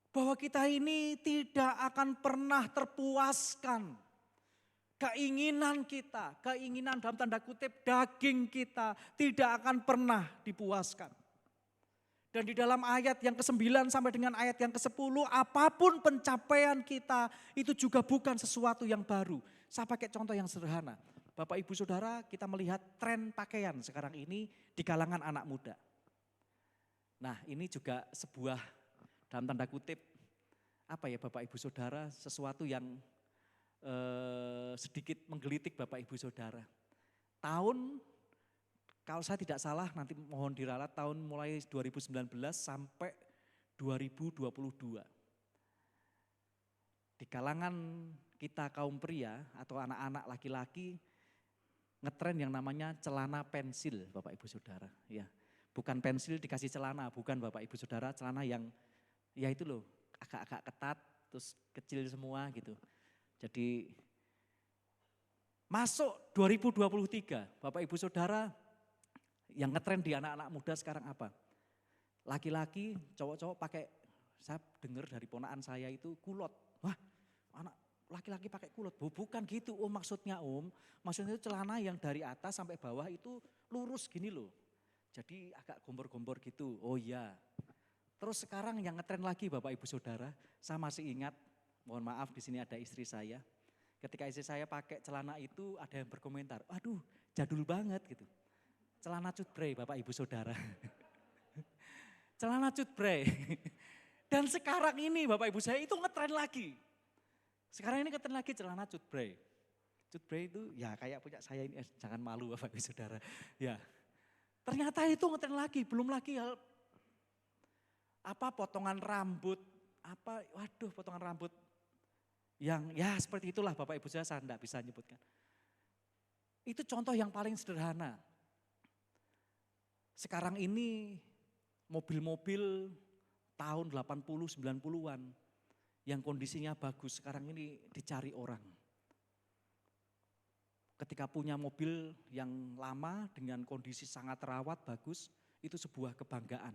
Bahwa kita ini tidak akan pernah terpuaskan. Keinginan kita, keinginan dalam tanda kutip daging kita tidak akan pernah dipuaskan. Dan di dalam ayat yang ke-9 sampai dengan ayat yang ke-10, apapun pencapaian kita itu juga bukan sesuatu yang baru. Saya pakai contoh yang sederhana. Bapak Ibu Saudara, kita melihat tren pakaian sekarang ini di kalangan anak muda. Nah, ini juga sebuah dalam tanda kutip Bapak Ibu Saudara, sesuatu yang sedikit menggelitik Bapak Ibu Saudara. Tahun, kalau saya tidak salah nanti mohon diralat, tahun mulai 2019 sampai 2022. Di kalangan kita kaum pria atau anak-anak laki-laki, ngetren yang namanya celana pensil Bapak Ibu Saudara. Ya, bukan pensil dikasih celana, bukan Bapak Ibu Saudara, celana yang ya itu loh agak-agak ketat, terus kecil semua gitu. Jadi masuk 2023 Bapak Ibu Saudara, yang ngetren di anak-anak muda sekarang apa? Laki-laki, cowok-cowok pakai, saya dengar dari ponakan saya itu kulot. Anak laki-laki pakai kulot, bukan gitu maksudnya maksudnya itu celana yang dari atas sampai bawah itu lurus gini loh. Jadi agak gombor-gombor gitu, iya. Terus sekarang yang ngetren lagi Bapak Ibu Saudara, saya masih ingat, mohon maaf di sini ada istri saya. Ketika istri saya pakai celana itu ada yang berkomentar, aduh jadul banget gitu. Celana cutbray Bapak Ibu Saudara. Celana cutbray. Dan sekarang ini Bapak Ibu saya itu ngetren lagi. Sekarang ini ngetren lagi celana cutbray. Cutbray itu ya kayak punya saya ini, jangan malu Bapak Ibu Saudara. Ya, ternyata itu ngetren lagi, belum lagi hal potongan rambut, potongan rambut yang ya seperti itulah Bapak Ibu saya tidak bisa nyebutkan. Itu contoh yang paling sederhana. Sekarang ini mobil-mobil tahun 80, 90-an yang kondisinya bagus sekarang ini dicari orang. Ketika punya mobil yang lama dengan kondisi sangat terawat, bagus, itu sebuah kebanggaan.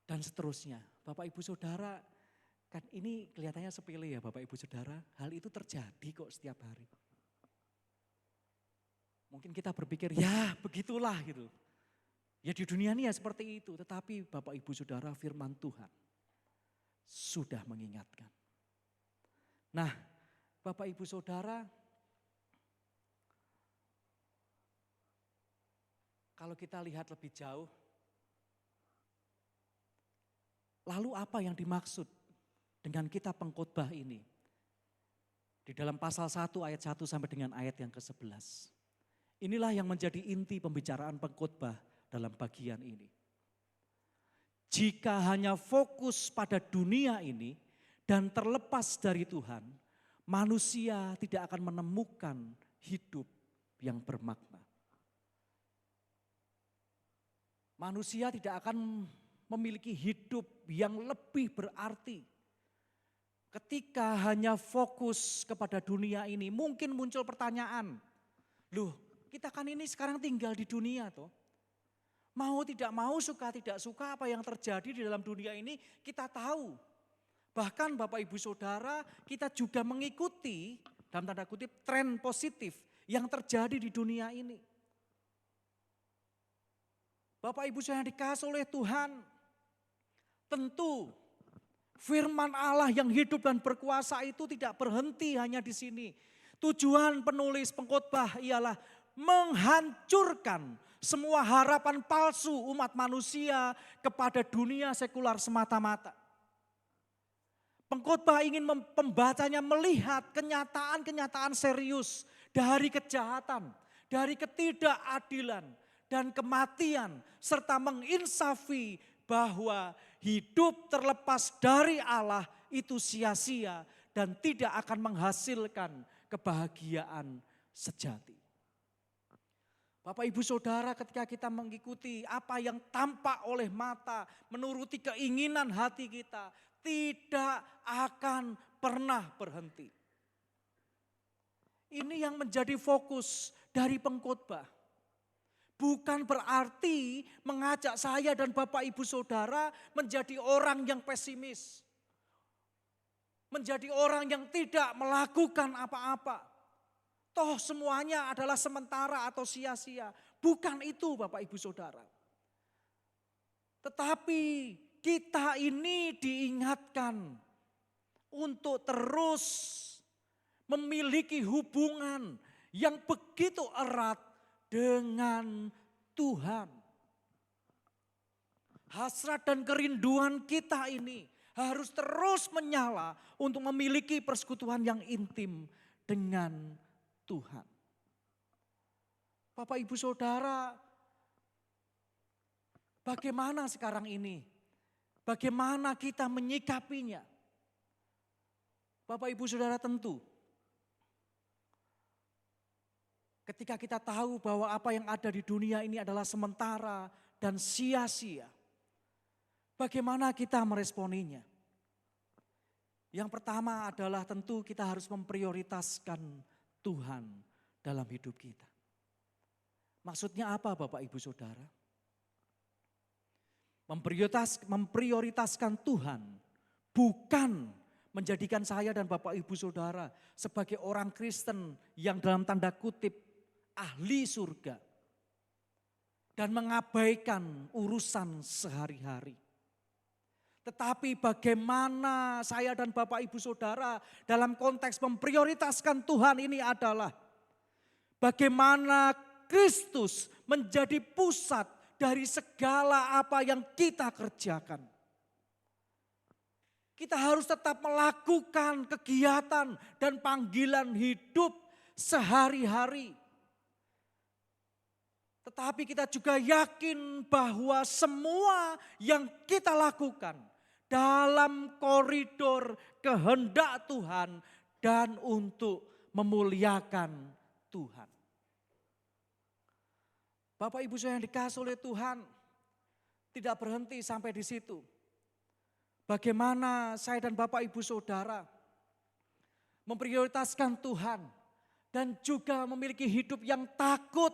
Dan seterusnya, Bapak Ibu Saudara, Kan ini kelihatannya sepele ya Bapak Ibu Saudara, hal itu terjadi kok setiap hari. Mungkin kita berpikir ya begitulah gitu. Ya di dunia ini ya seperti itu, tetapi Bapak Ibu Saudara firman Tuhan sudah mengingatkan. Nah Bapak Ibu Saudara, kalau kita lihat lebih jauh, lalu apa yang dimaksud dengan kita pengkhotbah ini? Di dalam pasal 1 ayat 1 sampai dengan ayat yang ke-11. Inilah yang menjadi inti pembicaraan pengkhotbah dalam bagian ini. Jika hanya fokus pada dunia ini dan terlepas dari Tuhan, manusia tidak akan menemukan hidup yang bermakna. Manusia tidak akan memiliki hidup yang lebih berarti. Ketika hanya fokus kepada dunia ini, mungkin muncul pertanyaan, loh kita kan ini sekarang tinggal di dunia toh. Mau tidak mau, suka tidak suka apa yang terjadi di dalam dunia ini kita tahu. Bahkan Bapak Ibu Saudara, kita juga mengikuti dalam tanda kutip tren positif yang terjadi di dunia ini. Bapak Ibu Saudara yang dikasihi oleh Tuhan, tentu firman Allah yang hidup dan berkuasa itu tidak berhenti hanya di sini. Tujuan penulis pengkhotbah ialah menghancurkan semua harapan palsu umat manusia kepada dunia sekular semata-mata. Pengkhotbah ingin pembacanya melihat kenyataan-kenyataan serius dari kejahatan, dari ketidakadilan, dan kematian, serta menginsafi bahwa hidup terlepas dari Allah itu sia-sia dan tidak akan menghasilkan kebahagiaan sejati. Bapak Ibu Saudara, ketika kita mengikuti apa yang tampak oleh mata, menuruti keinginan hati kita, tidak akan pernah berhenti. Ini yang menjadi fokus dari pengkhotbah. Bukan berarti mengajak saya dan Bapak Ibu Saudara menjadi orang yang pesimis. Menjadi orang yang tidak melakukan apa-apa. Toh semuanya adalah sementara atau sia-sia. Bukan itu Bapak Ibu Saudara. Tetapi kita ini diingatkan untuk terus memiliki hubungan yang begitu erat dengan Tuhan. Hasrat dan kerinduan kita ini harus terus menyala untuk memiliki persekutuan yang intim dengan Tuhan. Bapak Ibu Saudara, bagaimana sekarang ini? Bagaimana kita menyikapinya? Bapak Ibu Saudara, tentu ketika kita tahu bahwa apa yang ada di dunia ini adalah sementara dan sia-sia, bagaimana kita meresponinya? Yang pertama adalah tentu kita harus memprioritaskan Tuhan dalam hidup kita. Maksudnya apa Bapak Ibu Saudara? Memprioritaskan Tuhan bukan menjadikan saya dan Bapak Ibu Saudara sebagai orang Kristen yang dalam tanda kutip ahli surga dan mengabaikan urusan sehari-hari. Tetapi bagaimana saya dan Bapak Ibu Saudara dalam konteks memprioritaskan Tuhan ini adalah bagaimana Kristus menjadi pusat dari segala apa yang kita kerjakan. Kita harus tetap melakukan kegiatan dan panggilan hidup sehari-hari. Tetapi kita juga yakin bahwa semua yang kita lakukan dalam koridor kehendak Tuhan dan untuk memuliakan Tuhan. Bapak Ibu saya yang dikasihi oleh Tuhan, tidak berhenti sampai di situ. Bagaimana saya dan Bapak Ibu Saudara memprioritaskan Tuhan dan juga memiliki hidup yang takut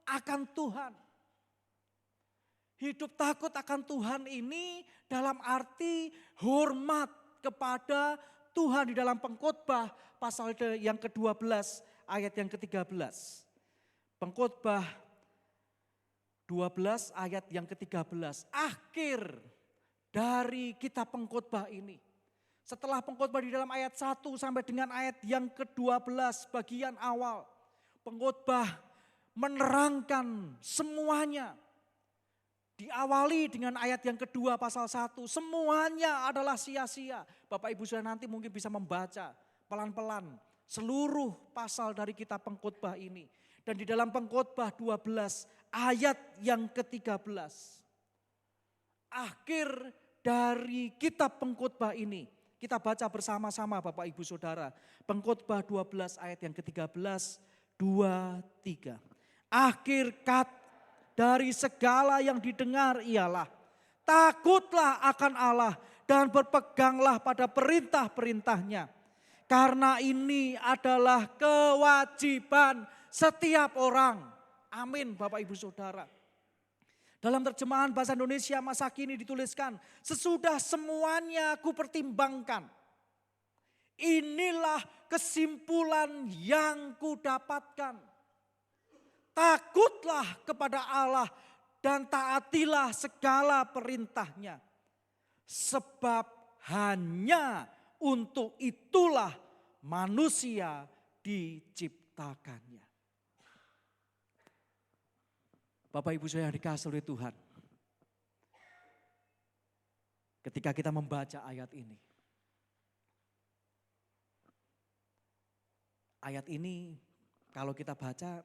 akan Tuhan. Hidup takut akan Tuhan ini dalam arti hormat kepada Tuhan di dalam Pengkhotbah pasal yang ke-12 ayat yang ke-13. Pengkhotbah 12 ayat yang ke-13. Akhir dari kitab Pengkhotbah ini. Setelah Pengkhotbah di dalam ayat 1 sampai dengan ayat yang ke-12 bagian awal. Pengkhotbah menerangkan semuanya. Diawali dengan ayat yang kedua pasal 1. Semuanya adalah sia-sia. Bapak Ibu Saudara nanti mungkin bisa membaca pelan-pelan seluruh pasal dari kitab Pengkhotbah ini. Dan di dalam Pengkhotbah 12 ayat yang ke-13. Akhir dari kitab Pengkhotbah ini. Kita baca bersama-sama Bapak Ibu Saudara. Pengkhotbah 12 ayat yang ke-13, 2, 3. Akhir kata dari segala yang didengar ialah takutlah akan Allah dan berpeganglah pada perintah-perintahnya. Karena ini adalah kewajiban setiap orang. Amin Bapak Ibu Saudara. Dalam terjemahan bahasa Indonesia masa kini dituliskan, sesudah semuanya ku pertimbangkan. Inilah kesimpulan yang ku dapatkan. Takutlah kepada Allah dan taatilah segala perintahnya. Sebab hanya untuk itulah manusia diciptakannya. Bapak Ibu saya dikasihi oleh Tuhan. Ketika kita membaca ayat ini. Ayat ini kalau kita baca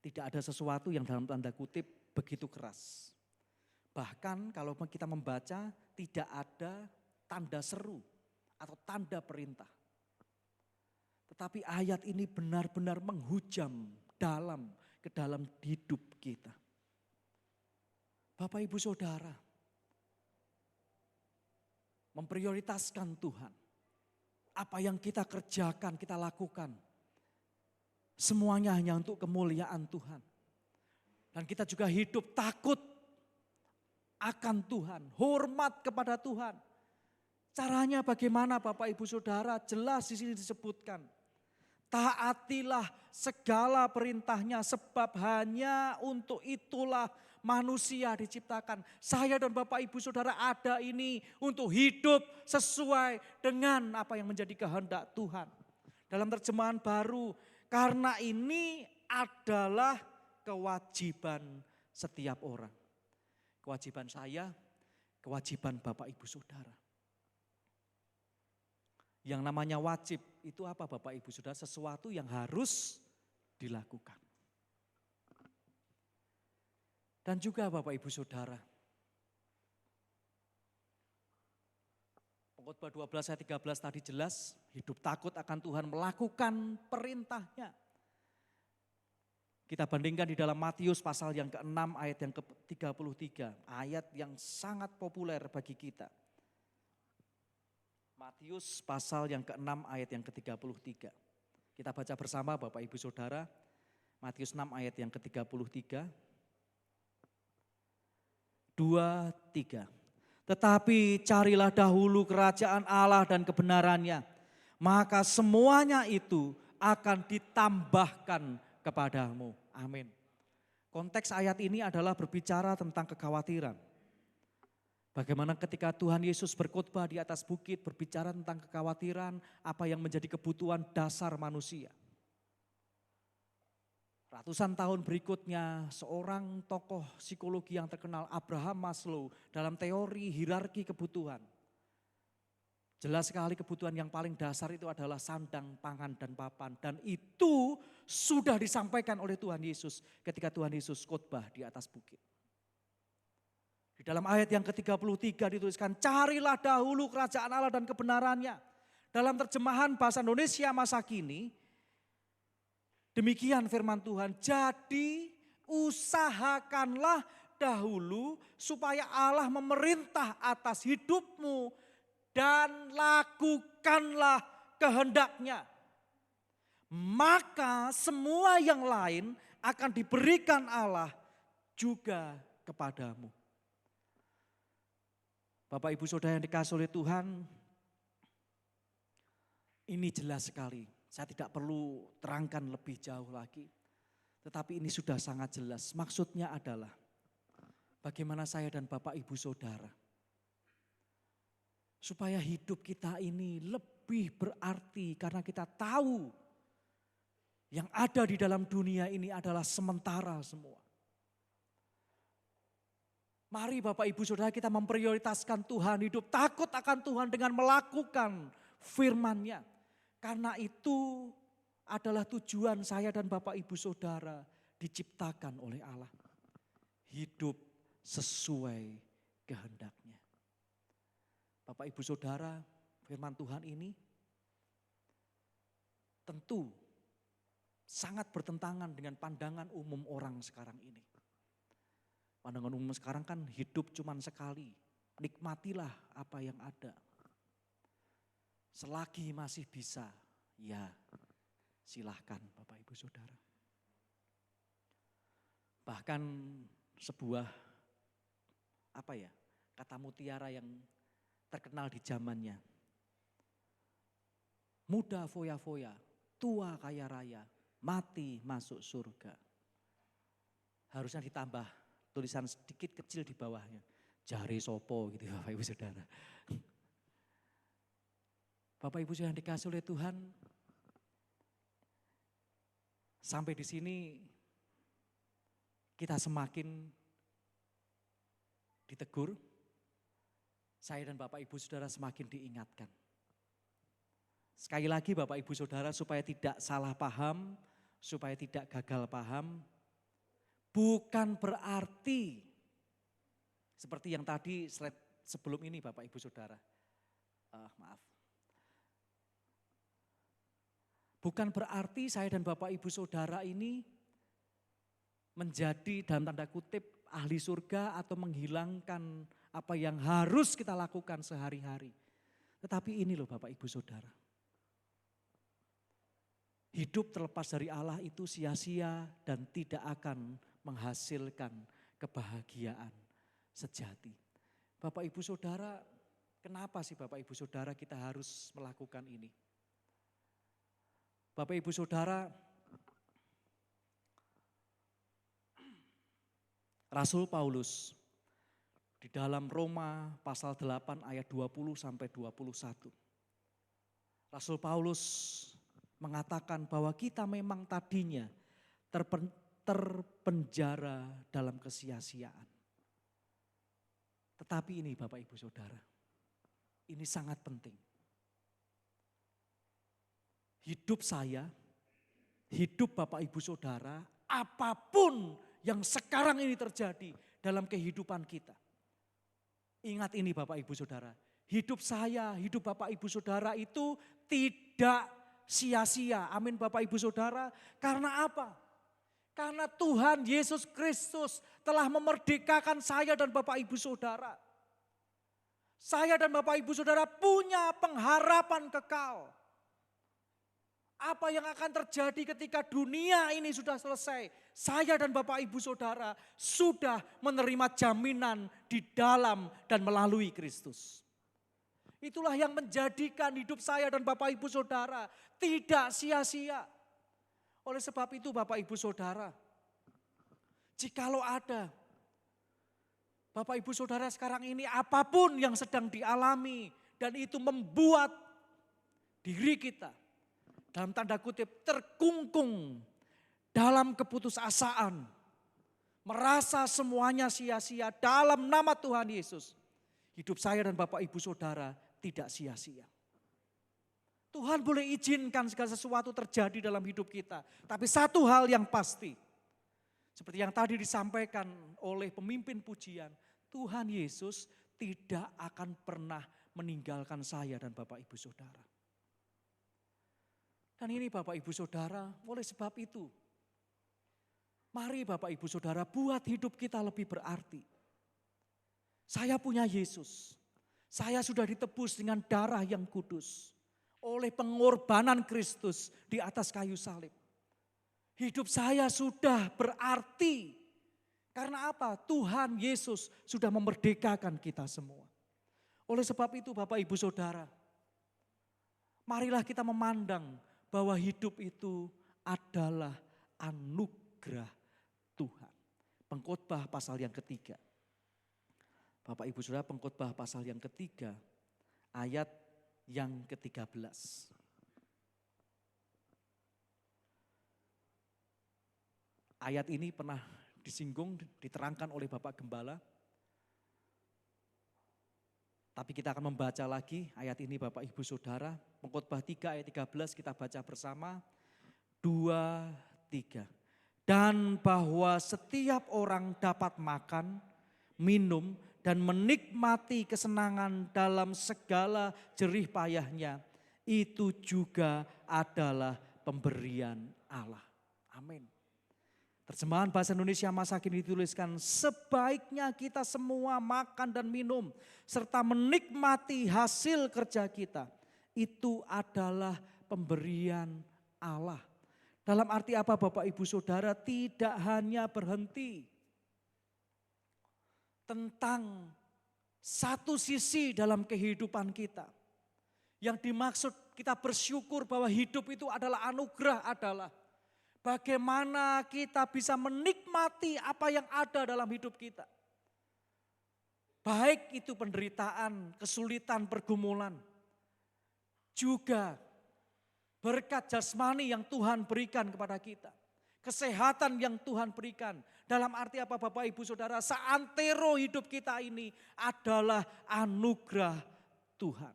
tidak ada sesuatu yang dalam tanda kutip begitu keras. Bahkan kalau kita membaca tidak ada tanda seru atau tanda perintah. Tetapi ayat ini benar-benar menghujam ke dalam hidup kita. Bapak Ibu Saudara, memprioritaskan Tuhan. Apa yang kita kerjakan, kita lakukan. Semuanya hanya untuk kemuliaan Tuhan. Dan kita juga hidup takut akan Tuhan, hormat kepada Tuhan. Caranya bagaimana Bapak Ibu Saudara? Jelas di sini disebutkan. Taatilah segala perintahnya sebab hanya untuk itulah manusia diciptakan. Saya dan Bapak Ibu Saudara ada ini untuk hidup sesuai dengan apa yang menjadi kehendak Tuhan. Dalam terjemahan baru, karena ini adalah kewajiban setiap orang. Kewajiban saya, kewajiban Bapak Ibu Saudara. Yang namanya wajib itu apa Bapak Ibu Saudara? Sesuatu yang harus dilakukan. Dan juga Bapak Ibu Saudara, Pengkhotbah 12 ayat 13 tadi jelas, hidup takut akan Tuhan, melakukan perintahnya. Kita bandingkan di dalam Matius pasal yang ke-6 ayat yang ke-33, ayat yang sangat populer bagi kita. Matius pasal yang ke-6 ayat yang ke-33. Kita baca bersama Bapak Ibu Saudara, Matius 6 ayat yang ke-33. 2, 3. Tetapi carilah dahulu kerajaan Allah dan kebenarannya, maka semuanya itu akan ditambahkan kepadamu. Amin. Konteks ayat ini adalah berbicara tentang kekhawatiran. Bagaimana ketika Tuhan Yesus berkhotbah di atas bukit berbicara tentang kekhawatiran apa yang menjadi kebutuhan dasar manusia. Ratusan tahun berikutnya seorang tokoh psikologi yang terkenal Abraham Maslow dalam teori hierarki kebutuhan. Jelas sekali kebutuhan yang paling dasar itu adalah sandang, pangan, dan papan. Dan itu sudah disampaikan oleh Tuhan Yesus ketika Tuhan Yesus khotbah di atas bukit. Di dalam ayat yang ke-33 dituliskan, carilah dahulu kerajaan Allah dan kebenarannya. Dalam terjemahan bahasa Indonesia masa kini, demikian firman Tuhan, jadi usahakanlah dahulu supaya Allah memerintah atas hidupmu dan lakukanlah kehendaknya. Maka semua yang lain akan diberikan Allah juga kepadamu. Bapak Ibu Saudara yang dikasihi oleh Tuhan, ini jelas sekali. Saya tidak perlu terangkan lebih jauh lagi. Tetapi ini sudah sangat jelas. Maksudnya adalah bagaimana saya dan Bapak Ibu Saudara, supaya hidup kita ini lebih berarti karena kita tahu yang ada di dalam dunia ini adalah sementara semua. Mari Bapak Ibu Saudara kita memprioritaskan Tuhan, hidup takut akan Tuhan dengan melakukan firman-Nya. Karena itu adalah tujuan saya dan Bapak Ibu Saudara diciptakan oleh Allah. Hidup sesuai kehendak-Nya. Bapak Ibu Saudara, firman Tuhan ini tentu sangat bertentangan dengan pandangan umum orang sekarang ini. Pandangan umum sekarang kan hidup cuman sekali, nikmatilah apa yang ada. Selagi masih bisa, ya silahkan Bapak Ibu Saudara. Bahkan sebuah kata mutiara yang terkenal di zamannya. Muda foya-foya, tua kaya raya, mati masuk surga. Harusnya ditambah tulisan sedikit kecil di bawahnya. Jari sopo gitu Bapak Ibu Saudara. Bapak Ibu yang dikasihi oleh Tuhan, sampai di sini kita semakin ditegur, saya dan Bapak Ibu Saudara semakin diingatkan. Sekali lagi Bapak Ibu Saudara supaya tidak salah paham, supaya tidak gagal paham, bukan berarti seperti yang tadi slide sebelum ini Bapak Ibu Saudara. Bukan berarti saya dan Bapak Ibu Saudara ini menjadi dalam tanda kutip ahli surga atau menghilangkan apa yang harus kita lakukan sehari-hari. Tetapi ini loh Bapak Ibu Saudara. Hidup terlepas dari Allah itu sia-sia dan tidak akan menghasilkan kebahagiaan sejati. Bapak Ibu Saudara, kenapa sih Bapak Ibu Saudara kita harus melakukan ini? Bapak Ibu Saudara, Rasul Paulus di dalam Roma pasal 8 ayat 20 sampai 21. Rasul Paulus mengatakan bahwa kita memang tadinya terpenjara dalam kesia-siaan. Tetapi ini Bapak Ibu Saudara, ini sangat penting. Hidup saya, hidup Bapak Ibu Saudara, apapun yang sekarang ini terjadi dalam kehidupan kita. Ingat ini Bapak Ibu Saudara, hidup saya, hidup Bapak Ibu Saudara itu tidak sia-sia. Amin Bapak Ibu Saudara. Karena apa? Karena Tuhan Yesus Kristus telah memerdekakan saya dan Bapak Ibu Saudara. Saya dan Bapak Ibu Saudara punya pengharapan kekal. Apa yang akan terjadi ketika dunia ini sudah selesai? Saya dan Bapak Ibu Saudara sudah menerima jaminan di dalam dan melalui Kristus. Itulah yang menjadikan hidup saya dan Bapak Ibu Saudara tidak sia-sia. Oleh sebab itu Bapak Ibu Saudara, jikalau ada Bapak Ibu Saudara sekarang ini apapun yang sedang dialami dan itu membuat diri kita dalam tanda kutip terkungkung dalam keputusasaan, merasa semuanya sia-sia dalam nama Tuhan Yesus. Hidup saya dan Bapak Ibu Saudara tidak sia-sia. Tuhan boleh izinkan segala sesuatu terjadi dalam hidup kita. Tapi satu hal yang pasti, seperti yang tadi disampaikan oleh pemimpin pujian, Tuhan Yesus tidak akan pernah meninggalkan saya dan Bapak Ibu Saudara. Dan ini Bapak Ibu Saudara, oleh sebab itu, mari Bapak Ibu Saudara buat hidup kita lebih berarti. Saya punya Yesus, saya sudah ditebus dengan darah yang kudus oleh pengorbanan Kristus di atas kayu salib. Hidup saya sudah berarti, karena apa? Tuhan Yesus sudah memerdekakan kita semua. Oleh sebab itu Bapak Ibu Saudara, marilah kita memandang bahwa hidup itu adalah anugerah Tuhan. Pengkhotbah pasal yang ketiga. Bapak Ibu Saudara, Pengkhotbah pasal yang ketiga, ayat yang ke-13. Ayat ini pernah disinggung, diterangkan oleh Bapak Gembala. Tapi kita akan membaca lagi ayat ini Bapak Ibu Saudara. Pengkhotbah 3 ayat 13 kita baca bersama. 2, 3. Dan bahwa setiap orang dapat makan, minum, dan menikmati kesenangan dalam segala jerih payahnya. Itu juga adalah pemberian Allah. Amin. Terjemahan bahasa Indonesia masa kini dituliskan, sebaiknya kita semua makan dan minum serta menikmati hasil kerja kita. Itu adalah pemberian Allah. Dalam arti apa Bapak Ibu Saudara? Tidak hanya berhenti tentang satu sisi dalam kehidupan kita. Yang dimaksud kita bersyukur bahwa hidup itu adalah anugerah adalah bagaimana kita bisa menikmati apa yang ada dalam hidup kita. Baik itu penderitaan, kesulitan, pergumulan. Juga berkat jasmani yang Tuhan berikan kepada kita. Kesehatan yang Tuhan berikan. Dalam arti apa Bapak Ibu Saudara? Seantero hidup kita ini adalah anugerah Tuhan.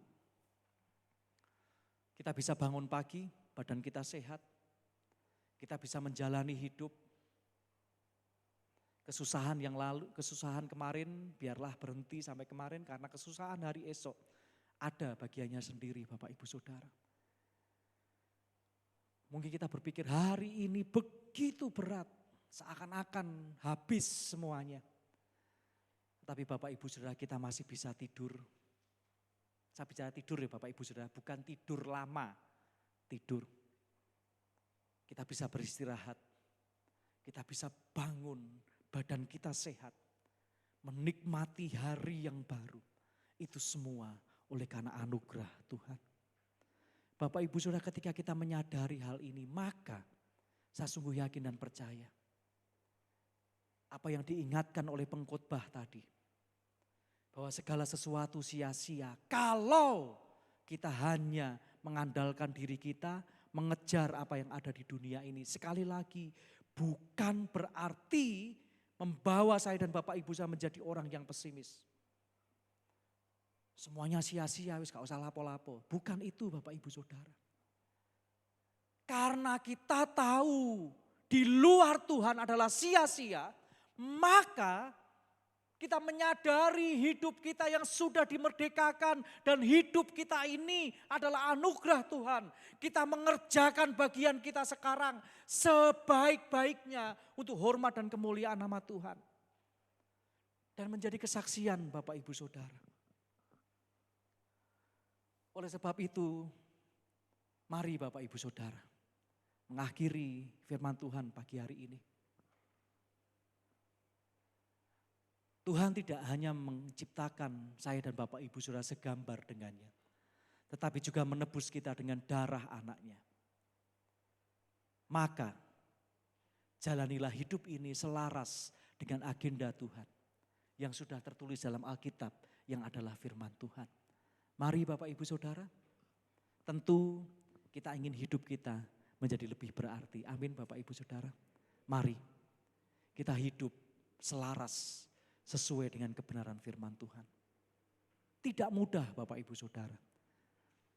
Kita bisa bangun pagi, badan kita sehat. Kita bisa menjalani hidup. Kesusahan yang lalu, kesusahan kemarin biarlah berhenti sampai kemarin karena kesusahan hari esok ada bagiannya sendiri Bapak Ibu Saudara. Mungkin kita berpikir hari ini begitu berat, seakan-akan habis semuanya. Tapi Bapak Ibu Saudara kita masih bisa tidur. Saya bicara tidur ya Bapak Ibu Saudara, bukan tidur lama, tidur. Kita bisa beristirahat, kita bisa bangun, badan kita sehat, menikmati hari yang baru. Itu semua oleh karena anugerah Tuhan. Bapak Ibu Saudara ketika kita menyadari hal ini, maka saya sungguh yakin dan percaya. Apa yang diingatkan oleh pengkhotbah tadi, bahwa segala sesuatu sia-sia kalau kita hanya mengandalkan diri kita, mengejar apa yang ada di dunia ini. Sekali lagi bukan berarti membawa saya dan Bapak Ibu saya menjadi orang yang pesimis. Semuanya sia-sia, wis gak usah lapo-lapo. Bukan itu Bapak Ibu Saudara. Karena kita tahu di luar Tuhan adalah sia-sia, maka kita menyadari hidup kita yang sudah dimerdekakan dan hidup kita ini adalah anugerah Tuhan. Kita mengerjakan bagian kita sekarang sebaik-baiknya untuk hormat dan kemuliaan nama Tuhan. Dan menjadi kesaksian Bapak Ibu Saudara. Oleh sebab itu, mari Bapak Ibu Saudara mengakhiri firman Tuhan pagi hari ini. Tuhan tidak hanya menciptakan saya dan Bapak Ibu Saudara segambar dengannya. Tetapi juga menebus kita dengan darah anaknya. Maka jalanilah hidup ini selaras dengan agenda Tuhan. Yang sudah tertulis dalam Alkitab yang adalah firman Tuhan. Mari Bapak Ibu Saudara, tentu kita ingin hidup kita menjadi lebih berarti. Amin Bapak Ibu Saudara. Mari kita hidup selaras sesuai dengan kebenaran firman Tuhan. Tidak mudah Bapak Ibu Saudara.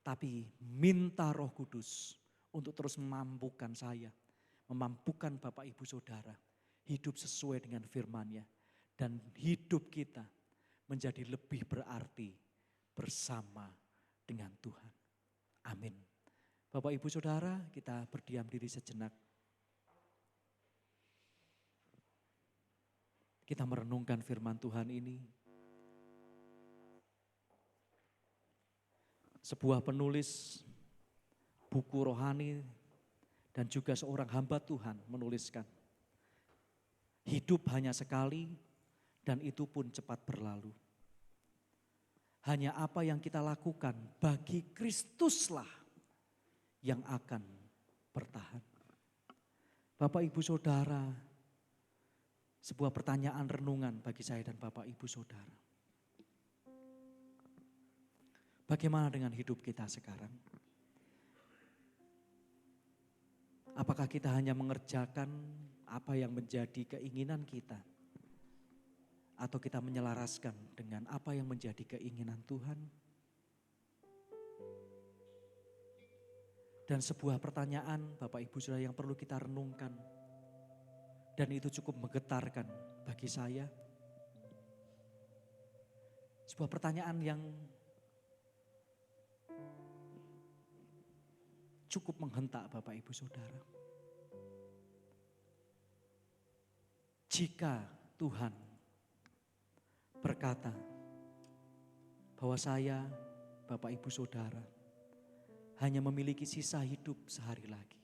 Tapi minta Roh Kudus untuk terus memampukan saya. Memampukan Bapak Ibu Saudara. Hidup sesuai dengan firman-Nya. Dan hidup kita menjadi lebih berarti bersama dengan Tuhan. Amin. Bapak Ibu Saudara, kita berdiam diri sejenak. Kita merenungkan firman Tuhan ini. Sebuah penulis buku rohani dan juga seorang hamba Tuhan menuliskan. Hidup hanya sekali dan itu pun cepat berlalu. Hanya apa yang kita lakukan bagi Kristuslah yang akan bertahan. Bapak Ibu Saudara, sebuah pertanyaan renungan bagi saya dan Bapak Ibu Saudara. Bagaimana dengan hidup kita sekarang? Apakah kita hanya mengerjakan apa yang menjadi keinginan kita? Atau kita menyelaraskan dengan apa yang menjadi keinginan Tuhan? Dan sebuah pertanyaan Bapak Ibu Saudara yang perlu kita renungkan. Dan itu cukup menggetarkan bagi saya. Sebuah pertanyaan yang cukup menghentak Bapak Ibu Saudara. Jika Tuhan berkata bahwa saya, Bapak Ibu Saudara, hanya memiliki sisa hidup sehari lagi,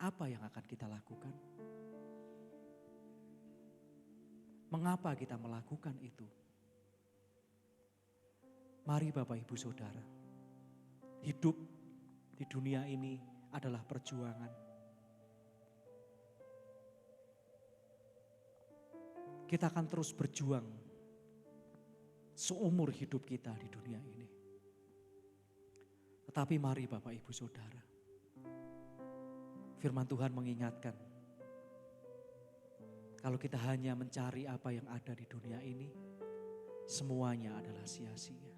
apa yang akan kita lakukan? Mengapa kita melakukan itu? Mari Bapak Ibu Saudara, hidup di dunia ini adalah perjuangan. Kita akan terus berjuang seumur hidup kita di dunia ini. Tetapi mari Bapak Ibu Saudara, firman Tuhan mengingatkan, kalau kita hanya mencari apa yang ada di dunia ini, semuanya adalah sia-sia.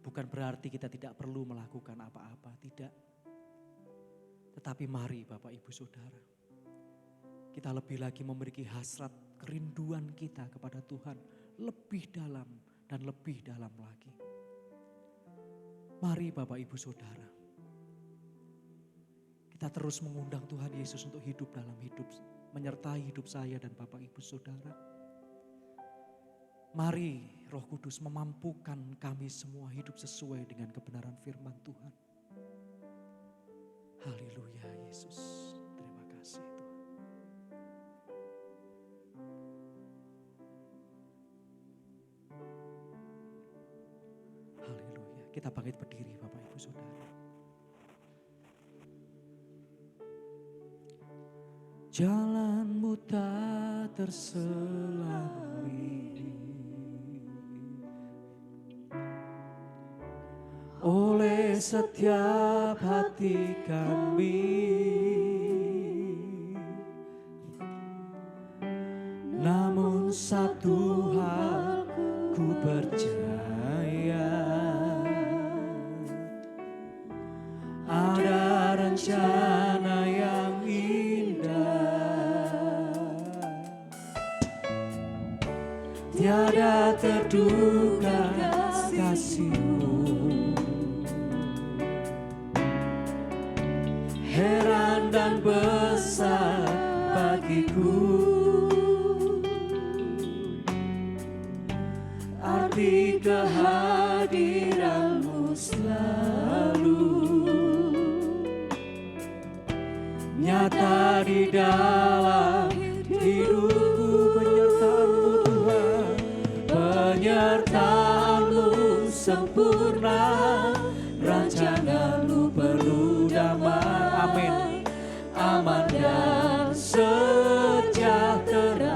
Bukan berarti kita tidak perlu melakukan apa-apa, tidak. Tetapi mari Bapak Ibu Saudara, kita lebih lagi memiliki hasrat kerinduan kita kepada Tuhan lebih dalam dan lebih dalam lagi. Mari Bapak Ibu Saudara, kita terus mengundang Tuhan Yesus untuk hidup dalam hidup, menyertai hidup saya dan Bapak Ibu Saudara. Mari Roh Kudus memampukan kami semua hidup sesuai dengan kebenaran firman Tuhan. Haleluya Yesus, terima kasih Tuhan. Haleluya, kita bangkit berdiri Bapak Ibu Saudara. Jalanmu tak terselami oleh setiap hati kami, namun satu hal ku percaya, ada rencana yang indah, tiada terduga kasih-Mu. Heran dan besar bagiku arti kehadiran-Mu selalu nyata di dalam hidupku. Penyertaan-Mu Tuhan, penyertaan-Mu sempurna, rancangan-Mu penuh damai. Amin. Aman dan sejahtera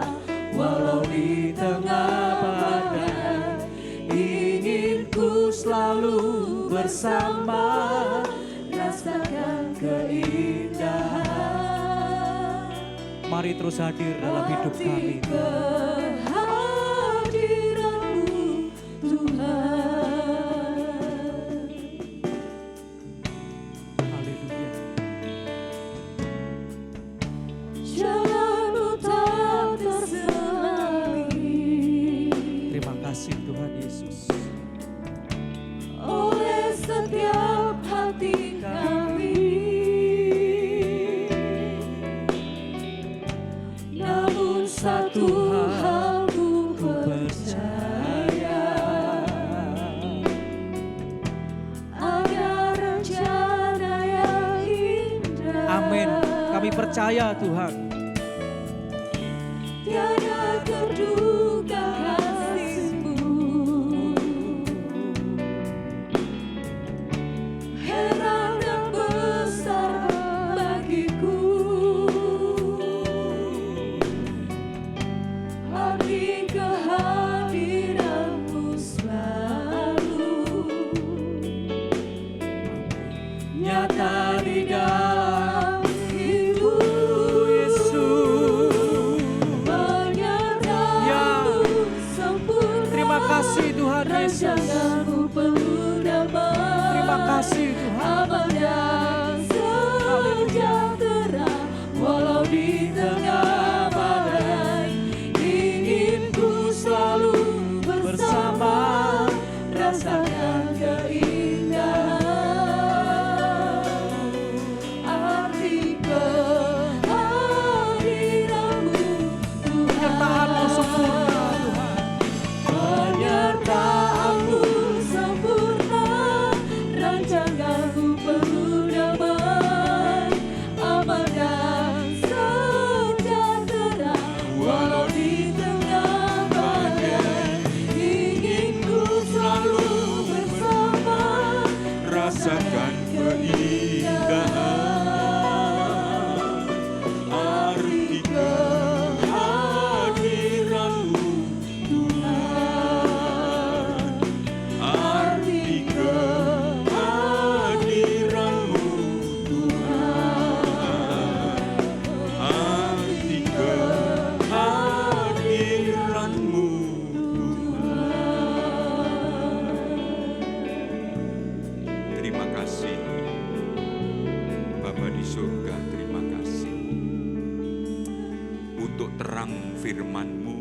walau di tengah badai, ingin ku selalu bersama, rasakan keindahan. Mari terus hadir dalam hidup kami. Kehadiran-Mu Tuhan. Tuhan Yesus, oleh setiap hati kami, namun satu hal ku percaya, ada rencana yang indah. Amin, kami percaya Tuhan. Tiada terduga kasih-Mu, Yesus. rancanganmu penuh damai. Terima kasih Tuhan. Aman dan sejahtera, walau di tengah badai. Ingin ku selalu bersama, rasakan keindahan. Arti kehadiranmu Penyertaan-Mu sempurna Tuhan. penyertaanmu sempurna, rancanganmu penuh damai, aman dan sejahtera, walau di tengah badai. Ingin ku selalu bersama, rasakan keindahan. Arti kehadiranmu Tuhan, arti kehadiranmu Tuhan, arti kehadiranmu Tuhan. Terima kasih Bapa di surga, terima kasih untuk terang firman-Mu,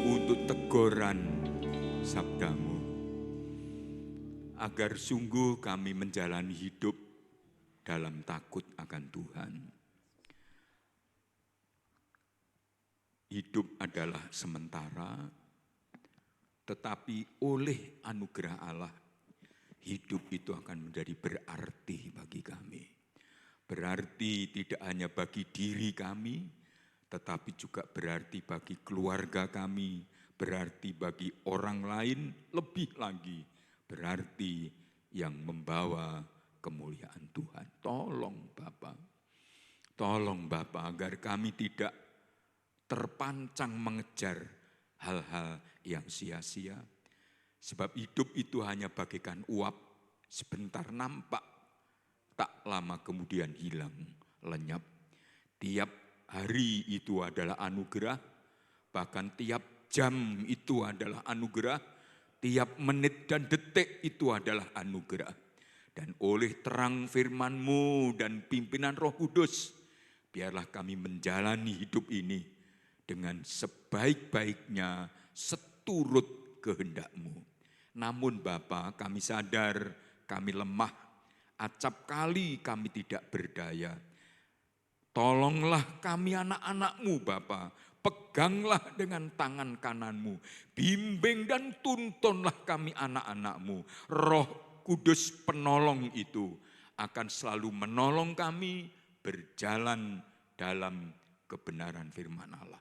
untuk teguran sabda-Mu, agar sungguh kami menjalani hidup dalam takut akan Tuhan. Hidup adalah sementara, tetapi oleh anugerah Allah, hidup itu akan menjadi berarti bagi kami. Berarti tidak hanya bagi diri kami, tetapi juga berarti bagi keluarga kami, berarti bagi orang lain, lebih lagi berarti yang membawa kemuliaan Tuhan. Tolong Bapa agar kami tidak terpancang mengejar hal-hal yang sia-sia. Sebab hidup itu hanya bagaikan uap, sebentar nampak, tak lama kemudian hilang, lenyap. Tiap hari itu adalah anugerah, bahkan tiap jam itu adalah anugerah, tiap menit dan detik itu adalah anugerah. Dan oleh terang firman-Mu dan pimpinan Roh Kudus, biarlah kami menjalani hidup ini dengan sebaik-baiknya seturut kehendak-Mu. Namun Bapa, kami sadar kami lemah, acap kali kami tidak berdaya. Tolonglah kami anak-anak-Mu Bapa, peganglah dengan tangan kanan-Mu, bimbing dan tuntunlah kami anak-anak-Mu. Roh Kudus penolong itu akan selalu menolong kami berjalan dalam kebenaran firman Allah.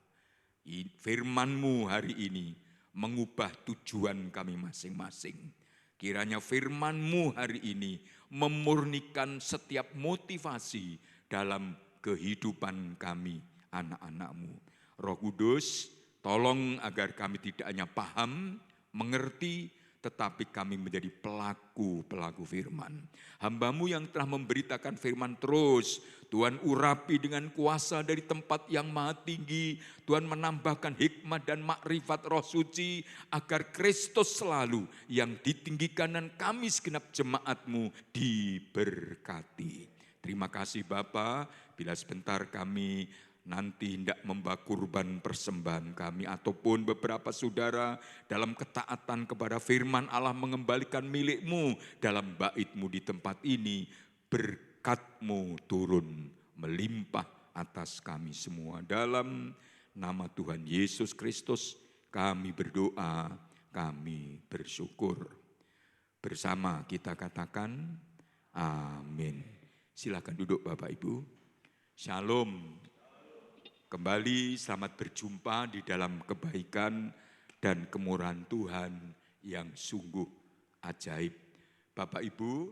Firman-Mu hari ini mengubah tujuan kami masing-masing. Kiranya firman-Mu hari ini memurnikan setiap motivasi dalam kehidupan kami anak-anak-Mu. Roh Kudus, tolong agar kami tidak hanya paham, mengerti, tetapi kami menjadi pelaku-pelaku firman. Hamba-Mu yang telah memberitakan firman terus, Tuhan urapi dengan kuasa dari tempat yang maha tinggi. Tuhan menambahkan hikmat dan makrifat Roh Suci, agar Kristus selalu yang ditinggikan dan kami segenap jemaat-Mu diberkati. Terima kasih Bapa, bila sebentar kami nanti hendak membawa kurban persembahan kami, ataupun beberapa saudara dalam ketaatan kepada firman Allah mengembalikan milik-Mu dalam bait-Mu di tempat ini, berkat-Mu turun melimpah atas kami semua. Dalam nama Tuhan Yesus Kristus kami berdoa, kami bersyukur. Bersama kita katakan amin. Silakan duduk Bapak Ibu. Shalom. Kembali selamat berjumpa di dalam kebaikan dan kemurahan Tuhan yang sungguh ajaib. Bapak Ibu,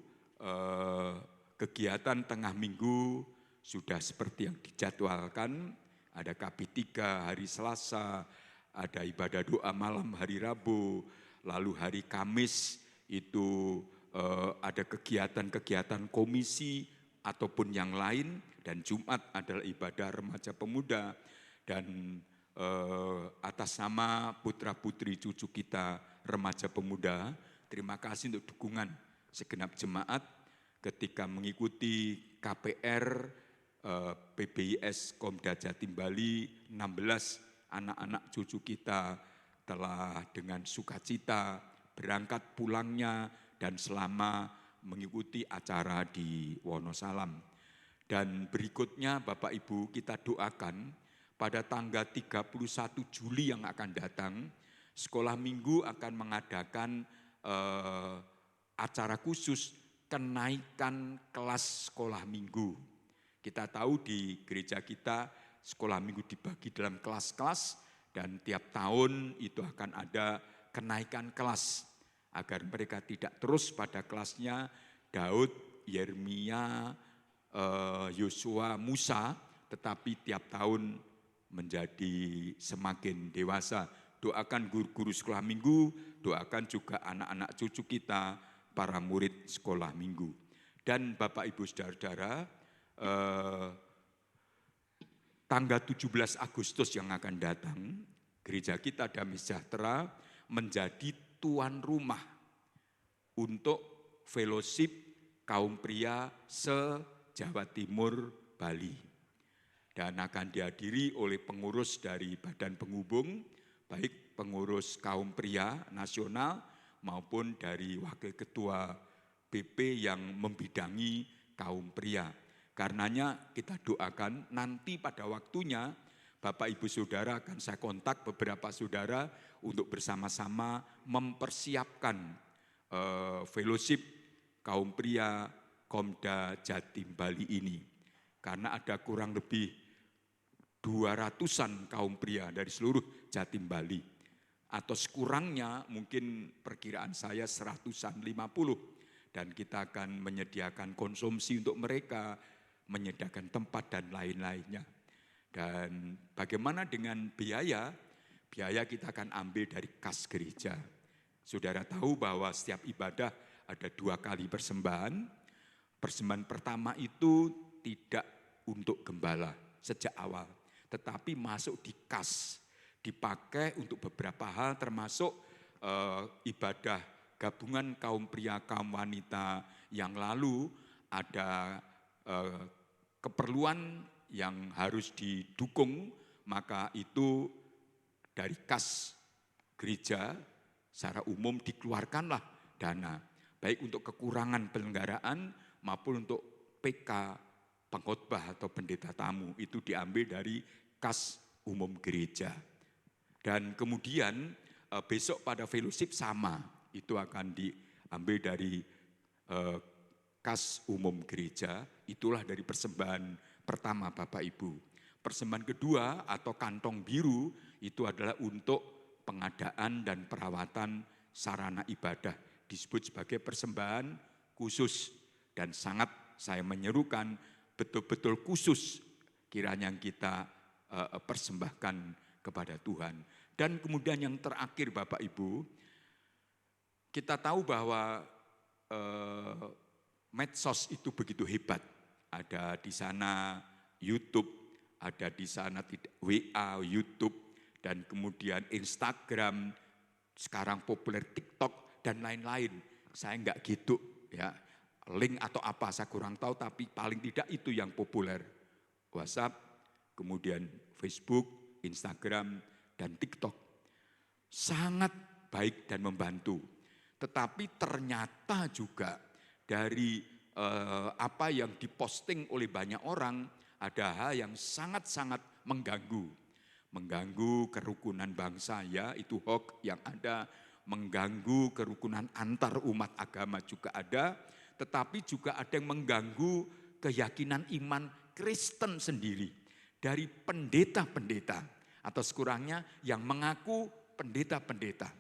kegiatan tengah minggu sudah seperti yang dijadwalkan. Ada KP3 hari Selasa, ada ibadah doa malam hari Rabu, lalu hari Kamis itu ada kegiatan-kegiatan komisi ataupun yang lain, dan Jumat adalah ibadah remaja pemuda. Dan atas nama putra-putri cucu kita remaja pemuda. Terima kasih untuk dukungan segenap jemaat ketika mengikuti KPR PBIS Komda Jatim Bali. 16 anak-anak cucu kita telah dengan sukacita berangkat pulangnya dan selama mengikuti acara di Wonosalam. Dan berikutnya Bapak Ibu, kita doakan pada tanggal 31 Juli yang akan datang, Sekolah Minggu akan mengadakan acara khusus kenaikan kelas sekolah minggu. Kita tahu di gereja kita sekolah minggu dibagi dalam kelas-kelas dan tiap tahun itu akan ada kenaikan kelas agar mereka tidak terus pada kelasnya Daud, Yeremia, Yosua, Musa, tetapi tiap tahun menjadi semakin dewasa. Doakan guru-guru sekolah minggu, doakan juga anak-anak cucu kita, para murid sekolah minggu. Dan Bapak Ibu Saudara-saudara, tanggal 17 Agustus yang akan datang, gereja kita Damai Sejahtera menjadi tuan rumah untuk fellowship kaum pria se-Jawa Timur Bali. Dan akan dihadiri oleh pengurus dari Badan Penghubung, baik pengurus kaum pria nasional maupun dari wakil ketua BP yang membidangi kaum pria. Karenanya kita doakan nanti pada waktunya Bapak Ibu Saudara akan saya kontak beberapa saudara untuk bersama-sama mempersiapkan fellowship kaum pria Komda Jatim Bali ini. Karena ada kurang lebih 200-an kaum pria dari seluruh Jatim Bali. Atau sekurangnya mungkin perkiraan saya 150. Dan kita akan menyediakan konsumsi untuk mereka, menyediakan tempat dan lain-lainnya. Dan bagaimana dengan biaya? Biaya kita akan ambil dari kas gereja. Saudara tahu bahwa setiap ibadah ada 2 kali persembahan. Persembahan pertama itu tidak untuk gembala sejak awal, tetapi masuk di kas, dipakai untuk beberapa hal termasuk ibadah gabungan kaum pria, kaum wanita yang lalu ada keperluan yang harus didukung, maka itu dari kas gereja secara umum dikeluarkanlah dana, baik untuk kekurangan penyelenggaraan maupun untuk PK pengkhotbah atau pendeta tamu, itu diambil dari kas umum gereja. Dan kemudian besok pada fellowship sama, itu akan diambil dari kas umum gereja, itulah dari persembahan pertama Bapak Ibu. Persembahan kedua atau kantong biru itu adalah untuk pengadaan dan perawatan sarana ibadah, disebut sebagai persembahan khusus. Dan sangat saya menyerukan betul-betul khusus kiranya kita persembahkan kepada Tuhan. Dan kemudian yang terakhir Bapak Ibu, kita tahu bahwa medsos itu begitu hebat. Ada di sana YouTube, ada di sana WA, YouTube, dan kemudian Instagram, sekarang populer TikTok dan lain-lain. Saya enggak gitu ya. Link atau apa saya kurang tahu, tapi paling tidak itu yang populer. WhatsApp, kemudian Facebook, Instagram, dan TikTok. Sangat baik dan membantu. Tetapi ternyata juga dari apa yang diposting oleh banyak orang, ada hal yang sangat-sangat mengganggu. Mengganggu kerukunan bangsa, ya itu hoax yang ada. Mengganggu kerukunan antar umat agama juga ada. Tetapi juga ada yang mengganggu keyakinan iman Kristen sendiri. Dari pendeta-pendeta atau sekurangnya yang mengaku pendeta-pendeta.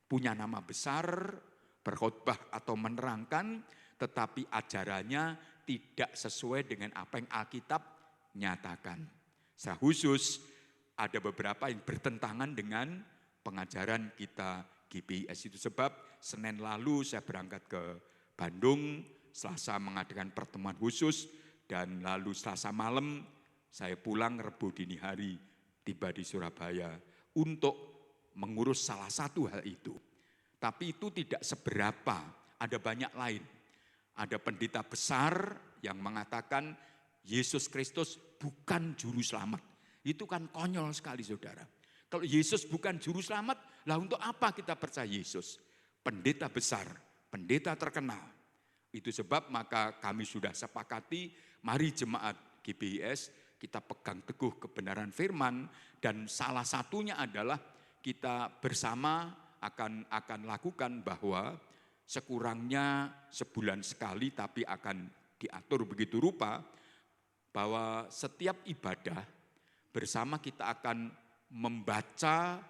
Punya nama besar, berkhotbah atau menerangkan, tetapi ajarannya tidak sesuai dengan apa yang Alkitab nyatakan. Secara khusus ada beberapa yang bertentangan dengan pengajaran kita GBIS. Itu sebab Senin lalu saya berangkat ke Bandung, Selasa mengadakan pertemuan khusus, dan lalu Selasa malam saya pulang, Rebu dini hari tiba di Surabaya untuk mengurus salah satu hal itu. Tapi itu tidak seberapa, ada banyak lain. Ada pendeta besar yang mengatakan Yesus Kristus bukan juru selamat. Itu kan konyol sekali saudara. Kalau Yesus bukan juru selamat, lah untuk apa kita percaya Yesus? Pendeta besar, pendeta terkenal. Itu sebab maka kami sudah sepakati, mari jemaat GBIS kita pegang teguh kebenaran firman, dan salah satunya adalah kita bersama akan lakukan bahwa sekurangnya sebulan sekali, tapi akan diatur begitu rupa bahwa setiap ibadah bersama kita akan membaca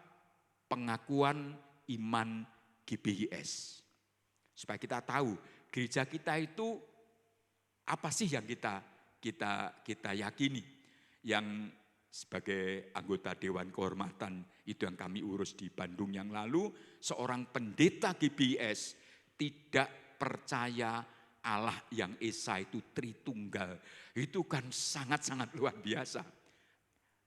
pengakuan iman GBIS. Supaya kita tahu gereja kita itu apa sih yang kita yakini. Yang sebagai anggota Dewan Kehormatan itu yang kami urus di Bandung yang lalu, seorang pendeta GBIS tidak percaya Allah yang Esa itu Tritunggal. Itu kan sangat-sangat luar biasa.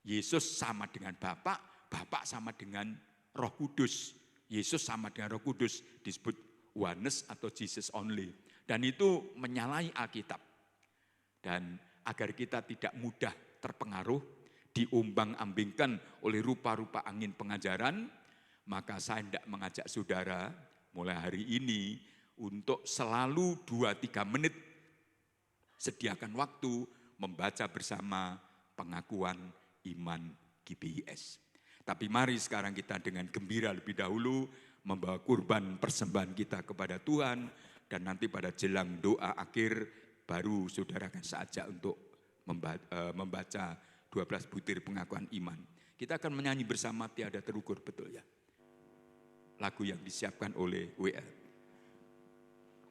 Yesus sama dengan Bapa, Bapa sama dengan Roh Kudus. Yesus sama dengan Roh Kudus, disebut oneness atau Jesus only. Dan itu menyalahi Alkitab. Dan agar kita tidak mudah terpengaruh, diombang-ambingkan oleh rupa-rupa angin pengajaran, maka saya hendak mengajak saudara mulai hari ini untuk selalu 2-3 menit sediakan waktu membaca bersama pengakuan iman GBIS. Tapi mari sekarang kita dengan gembira lebih dahulu membawa kurban persembahan kita kepada Tuhan, dan nanti pada jelang doa akhir baru saudara akan saya ajak untuk membaca 12 butir pengakuan iman. Kita akan menyanyi bersama Tiada Terukur, betul ya? Lagu yang disiapkan oleh WL.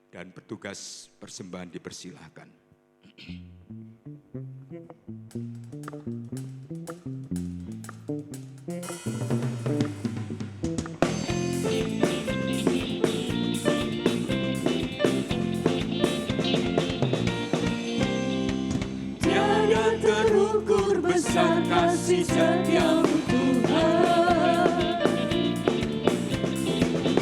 Dan petugas persembahan dipersilahkan. Tiada terukur besar kasih setiamu Tuhan,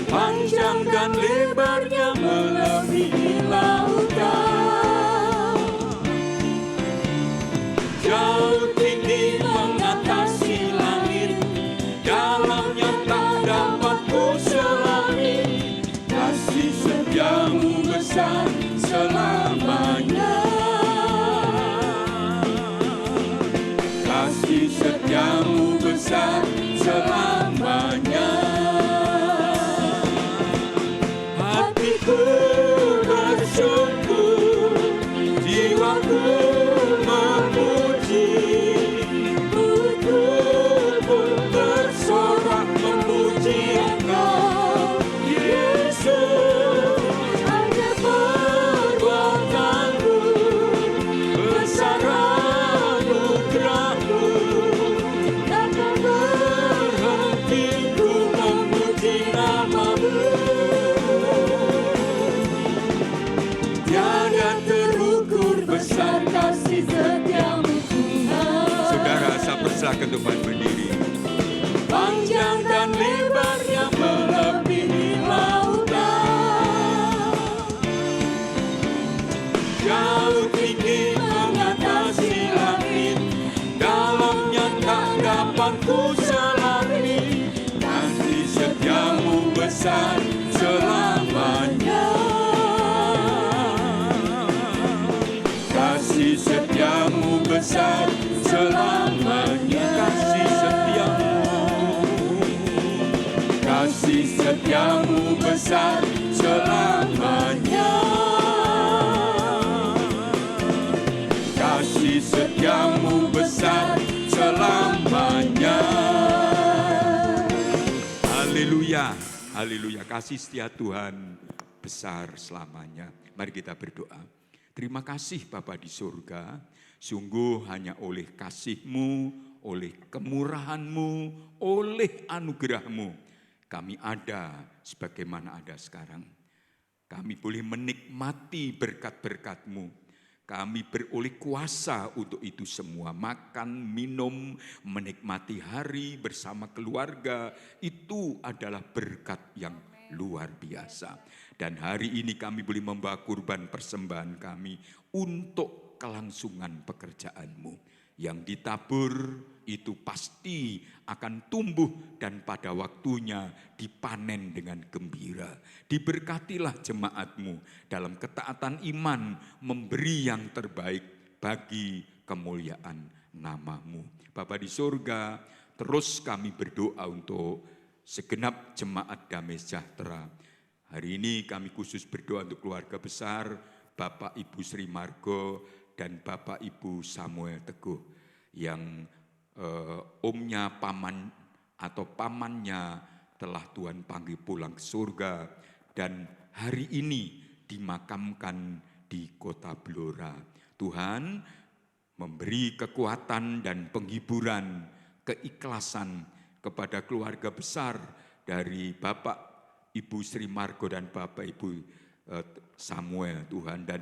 panjang dan lebarnya melebihi lautan, jauh tinggi mengatasi langit, dalamnya tak dapat ku selami. Kasih setiamu besar selamanya, kasih setiamu besar selamanya. Hatiku bersyukur, jiwaku memuji, tubuhku pun bersorak memuji Engkau, Yesus. Hanya perbuatanmu, besar anugerahmu, takkan berhenti ku memuji namamu. Tiada terukur besar kasih setiamu Tuhan, Saudara, saya persilakan untuk berdiri. panjang dan lebarnya melebihi lautan, jauh tinggi mengatasi langit, dalamnya tak dapat ku selami. Kasih setiamu besar selamanya, kasih setiamu besar selamanya. Kasih setiamu besar selamanya, kasih setiamu besar selamanya. Haleluya, haleluya. Kasih setia Tuhan besar selamanya. Mari kita berdoa. Terima kasih Bapa di surga, sungguh hanya oleh kasih-Mu, oleh kemurahan-Mu, oleh anugerah-Mu, kami ada sebagaimana ada sekarang. Kami boleh menikmati berkat-berkat-Mu. Kami beroleh kuasa untuk itu semua. Makan, minum, menikmati hari bersama keluarga. Itu adalah berkat yang luar biasa. Dan hari ini kami boleh membawa kurban persembahan kami untuk kelangsungan pekerjaan-Mu. Yang ditabur itu pasti akan tumbuh dan pada waktunya dipanen dengan gembira. Diberkatilah jemaat-Mu dalam ketaatan iman memberi yang terbaik bagi kemuliaan nama-Mu. Bapa di surga, terus kami berdoa untuk segenap jemaat Damai Sejahtera. Hari ini kami khusus berdoa untuk keluarga besar Bapak Ibu Sri Margo dan Bapak Ibu Samuel Teguh yang omnya paman atau pamannya telah Tuhan panggil pulang ke surga dan hari ini dimakamkan di Kota Blora. Tuhan memberi kekuatan dan penghiburan, keikhlasan kepada keluarga besar dari Bapak Ibu Sri Margo dan Bapak Ibu Samuel, Tuhan, dan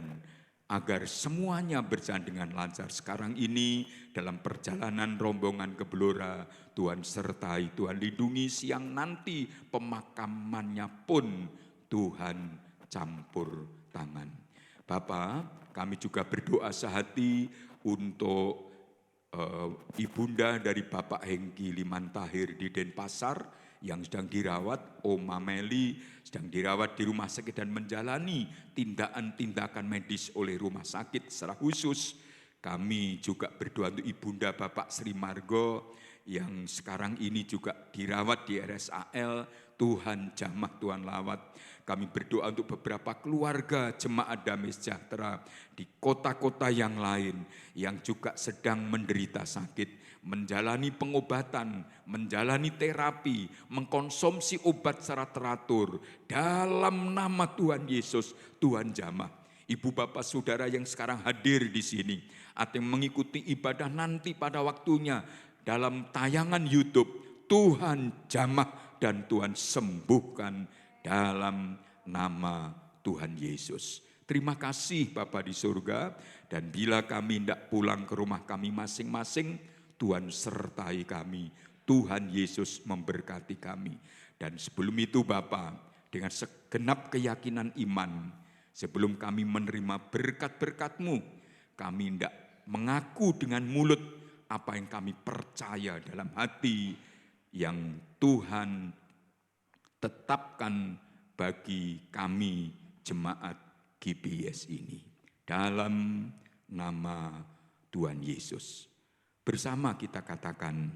agar semuanya berjalan dengan lancar. Sekarang ini dalam perjalanan rombongan ke Blora, Tuhan sertai, Tuhan lindungi. Siang nanti pemakamannya pun Tuhan campur tangan. Bapak, kami juga berdoa sehati untuk ibunda dari Bapak Hengki Limantahir di Denpasar yang sedang dirawat, Oma Meli sedang dirawat di rumah sakit dan menjalani tindakan-tindakan medis oleh rumah sakit secara khusus. Kami juga berdoa untuk ibunda Bapak Sri Margo yang sekarang ini juga dirawat di RSAL. Tuhan jamah, Tuhan lawat. Kami berdoa untuk beberapa keluarga jemaat Damai Sejahtera di kota-kota yang lain yang juga sedang menderita sakit, menjalani pengobatan, menjalani terapi, mengkonsumsi obat secara teratur. Dalam nama Tuhan Yesus, Tuhan jamah. Ibu bapak saudara yang sekarang hadir di sini, atau yang mengikuti ibadah nanti pada waktunya dalam tayangan YouTube, Tuhan jamah dan Tuhan sembuhkan dalam nama Tuhan Yesus. Terima kasih Bapa di surga, dan bila kami hendak pulang ke rumah kami masing-masing, Tuhan sertai kami, Tuhan Yesus memberkati kami. Dan sebelum itu Bapa, dengan segenap keyakinan iman, sebelum kami menerima berkat-berkat-Mu, kami hendak mengaku dengan mulut apa yang kami percaya dalam hati yang Tuhan tetapkan bagi kami jemaat GBS ini. Dalam nama Tuhan Yesus. Bersama kita katakan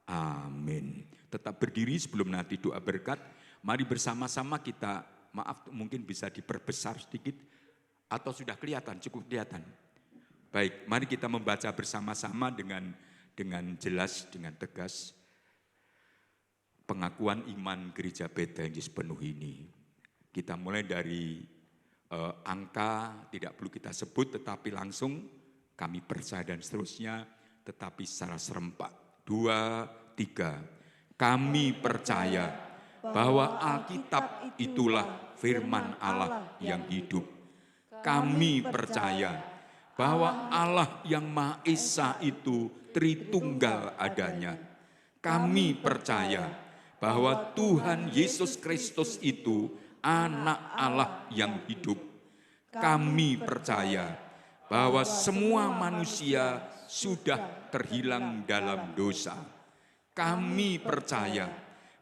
amin. Tetap berdiri sebelum nanti doa berkat. Mari bersama-sama kita, maaf mungkin bisa diperbesar sedikit. Atau sudah kelihatan, cukup kelihatan. Baik, mari kita membaca bersama-sama dengan jelas, dengan tegas. Pengakuan iman Gereja Bethel Yesus Penuh ini. Kita mulai dari angka, tidak perlu kita sebut, tetapi langsung kami percaya dan seterusnya, tetapi secara serempak. 2, 3. Kami percaya bahwa Alkitab itulah firman Allah yang hidup. Kami percaya bahwa Allah yang Maha Esa itu Tritunggal adanya. Kami percaya bahwa Tuhan Yesus Kristus itu Anak Allah yang hidup. Kami percaya bahwa semua manusia sudah terhilang dalam dosa. Kami percaya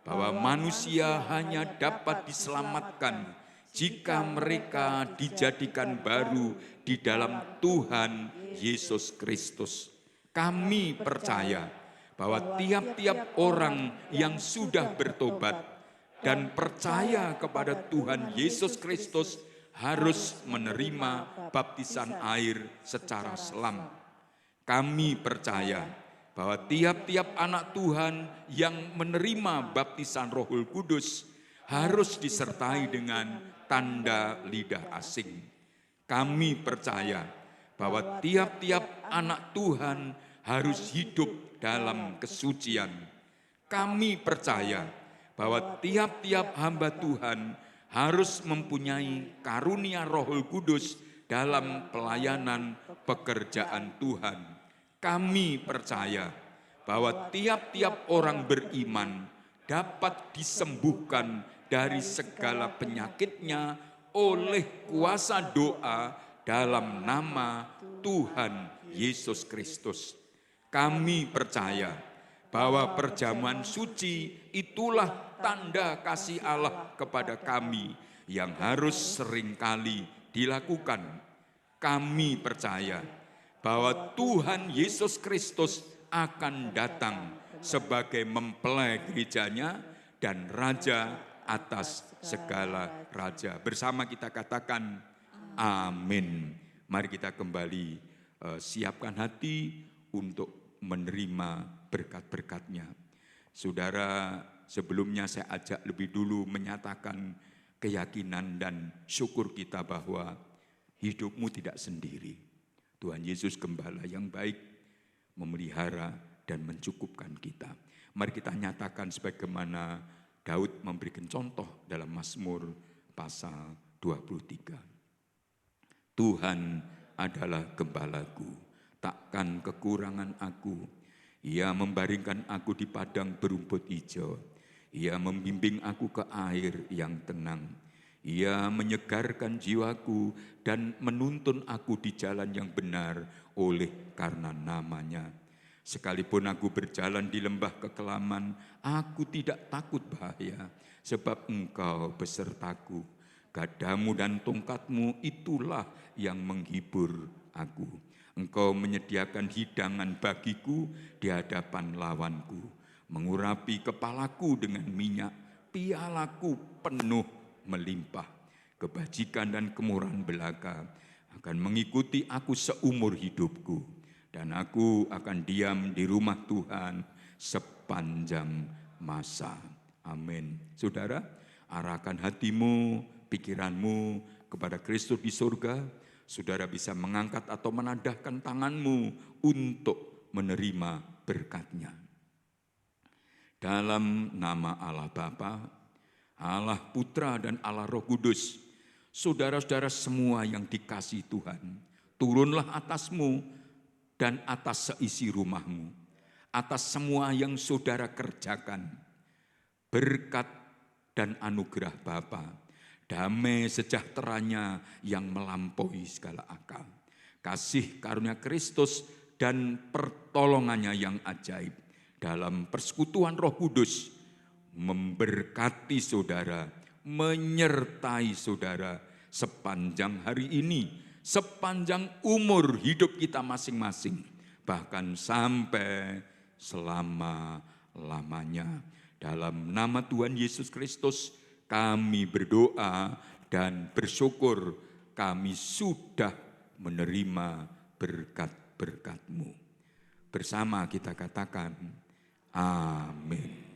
bahwa manusia hanya dapat diselamatkan jika mereka dijadikan baru di dalam Tuhan Yesus Kristus. Kami percaya bahwa tiap-tiap orang yang sudah bertobat dan percaya kepada Tuhan Yesus Kristus harus menerima baptisan air secara selam. Kami percaya bahwa tiap-tiap anak Tuhan yang menerima baptisan Roh Kudus harus disertai dengan tanda lidah asing. Kami percaya bahwa tiap-tiap anak Tuhan harus hidup dalam kesucian. Kami percaya bahwa tiap-tiap hamba Tuhan harus mempunyai karunia Roh Kudus dalam pelayanan pekerjaan Tuhan. Kami percaya bahwa tiap-tiap orang beriman dapat disembuhkan dari segala penyakitnya oleh kuasa doa dalam nama Tuhan Yesus Kristus. Kami percaya bahwa perjamuan suci itulah tanda kasih Allah kepada kami yang harus seringkali dilakukan. Kami percaya bahwa Tuhan Yesus Kristus akan datang sebagai mempelai gerejanya dan raja atas segala raja. Bersama kita katakan amin. Mari kita kembali siapkan hati untuk menerima berkat-berkat-Nya. Saudara, sebelumnya saya ajak lebih dulu menyatakan keyakinan dan syukur kita bahwa hidupmu tidak sendiri. Tuhan Yesus Gembala yang baik memelihara dan mencukupkan kita. Mari kita nyatakan sebagaimana Daud memberikan contoh dalam Mazmur pasal 23. Tuhan adalah gembalaku, takkan kekurangan aku. Ia membaringkan aku di padang berumput hijau. Ia membimbing aku ke air yang tenang. Ia menyegarkan jiwaku dan menuntun aku di jalan yang benar oleh karena namanya. Sekalipun aku berjalan di lembah kekelaman, aku tidak takut bahaya, sebab Engkau besertaku. Gadamu dan tongkatmu itulah yang menghibur aku. Engkau menyediakan hidangan bagiku di hadapan lawanku, mengurapi kepalaku dengan minyak, pialaku penuh melimpah. Kebajikan dan kemurahan belaka akan mengikuti aku seumur hidupku, dan aku akan diam di rumah Tuhan sepanjang masa. Amin. Saudara, arahkan hatimu, pikiranmu kepada Kristus di surga. Saudara bisa mengangkat atau menadahkan tanganmu untuk menerima berkat-Nya. Dalam nama Allah Bapa, Allah Putra dan Allah Roh Kudus, saudara-saudara semua yang dikasihi Tuhan, turunlah atasmu dan atas seisi rumahmu, atas semua yang saudara kerjakan. Berkat dan anugerah Bapa, damai sejahteranya yang melampaui segala akal, kasih karunia Kristus dan pertolongannya yang ajaib dalam persekutuan Roh Kudus memberkati saudara, menyertai saudara sepanjang hari ini, sepanjang umur hidup kita masing-masing, bahkan sampai selama-lamanya. Dalam nama Tuhan Yesus Kristus kami berdoa dan bersyukur kami sudah menerima berkat-berkat-Mu. Bersama kita katakan amin.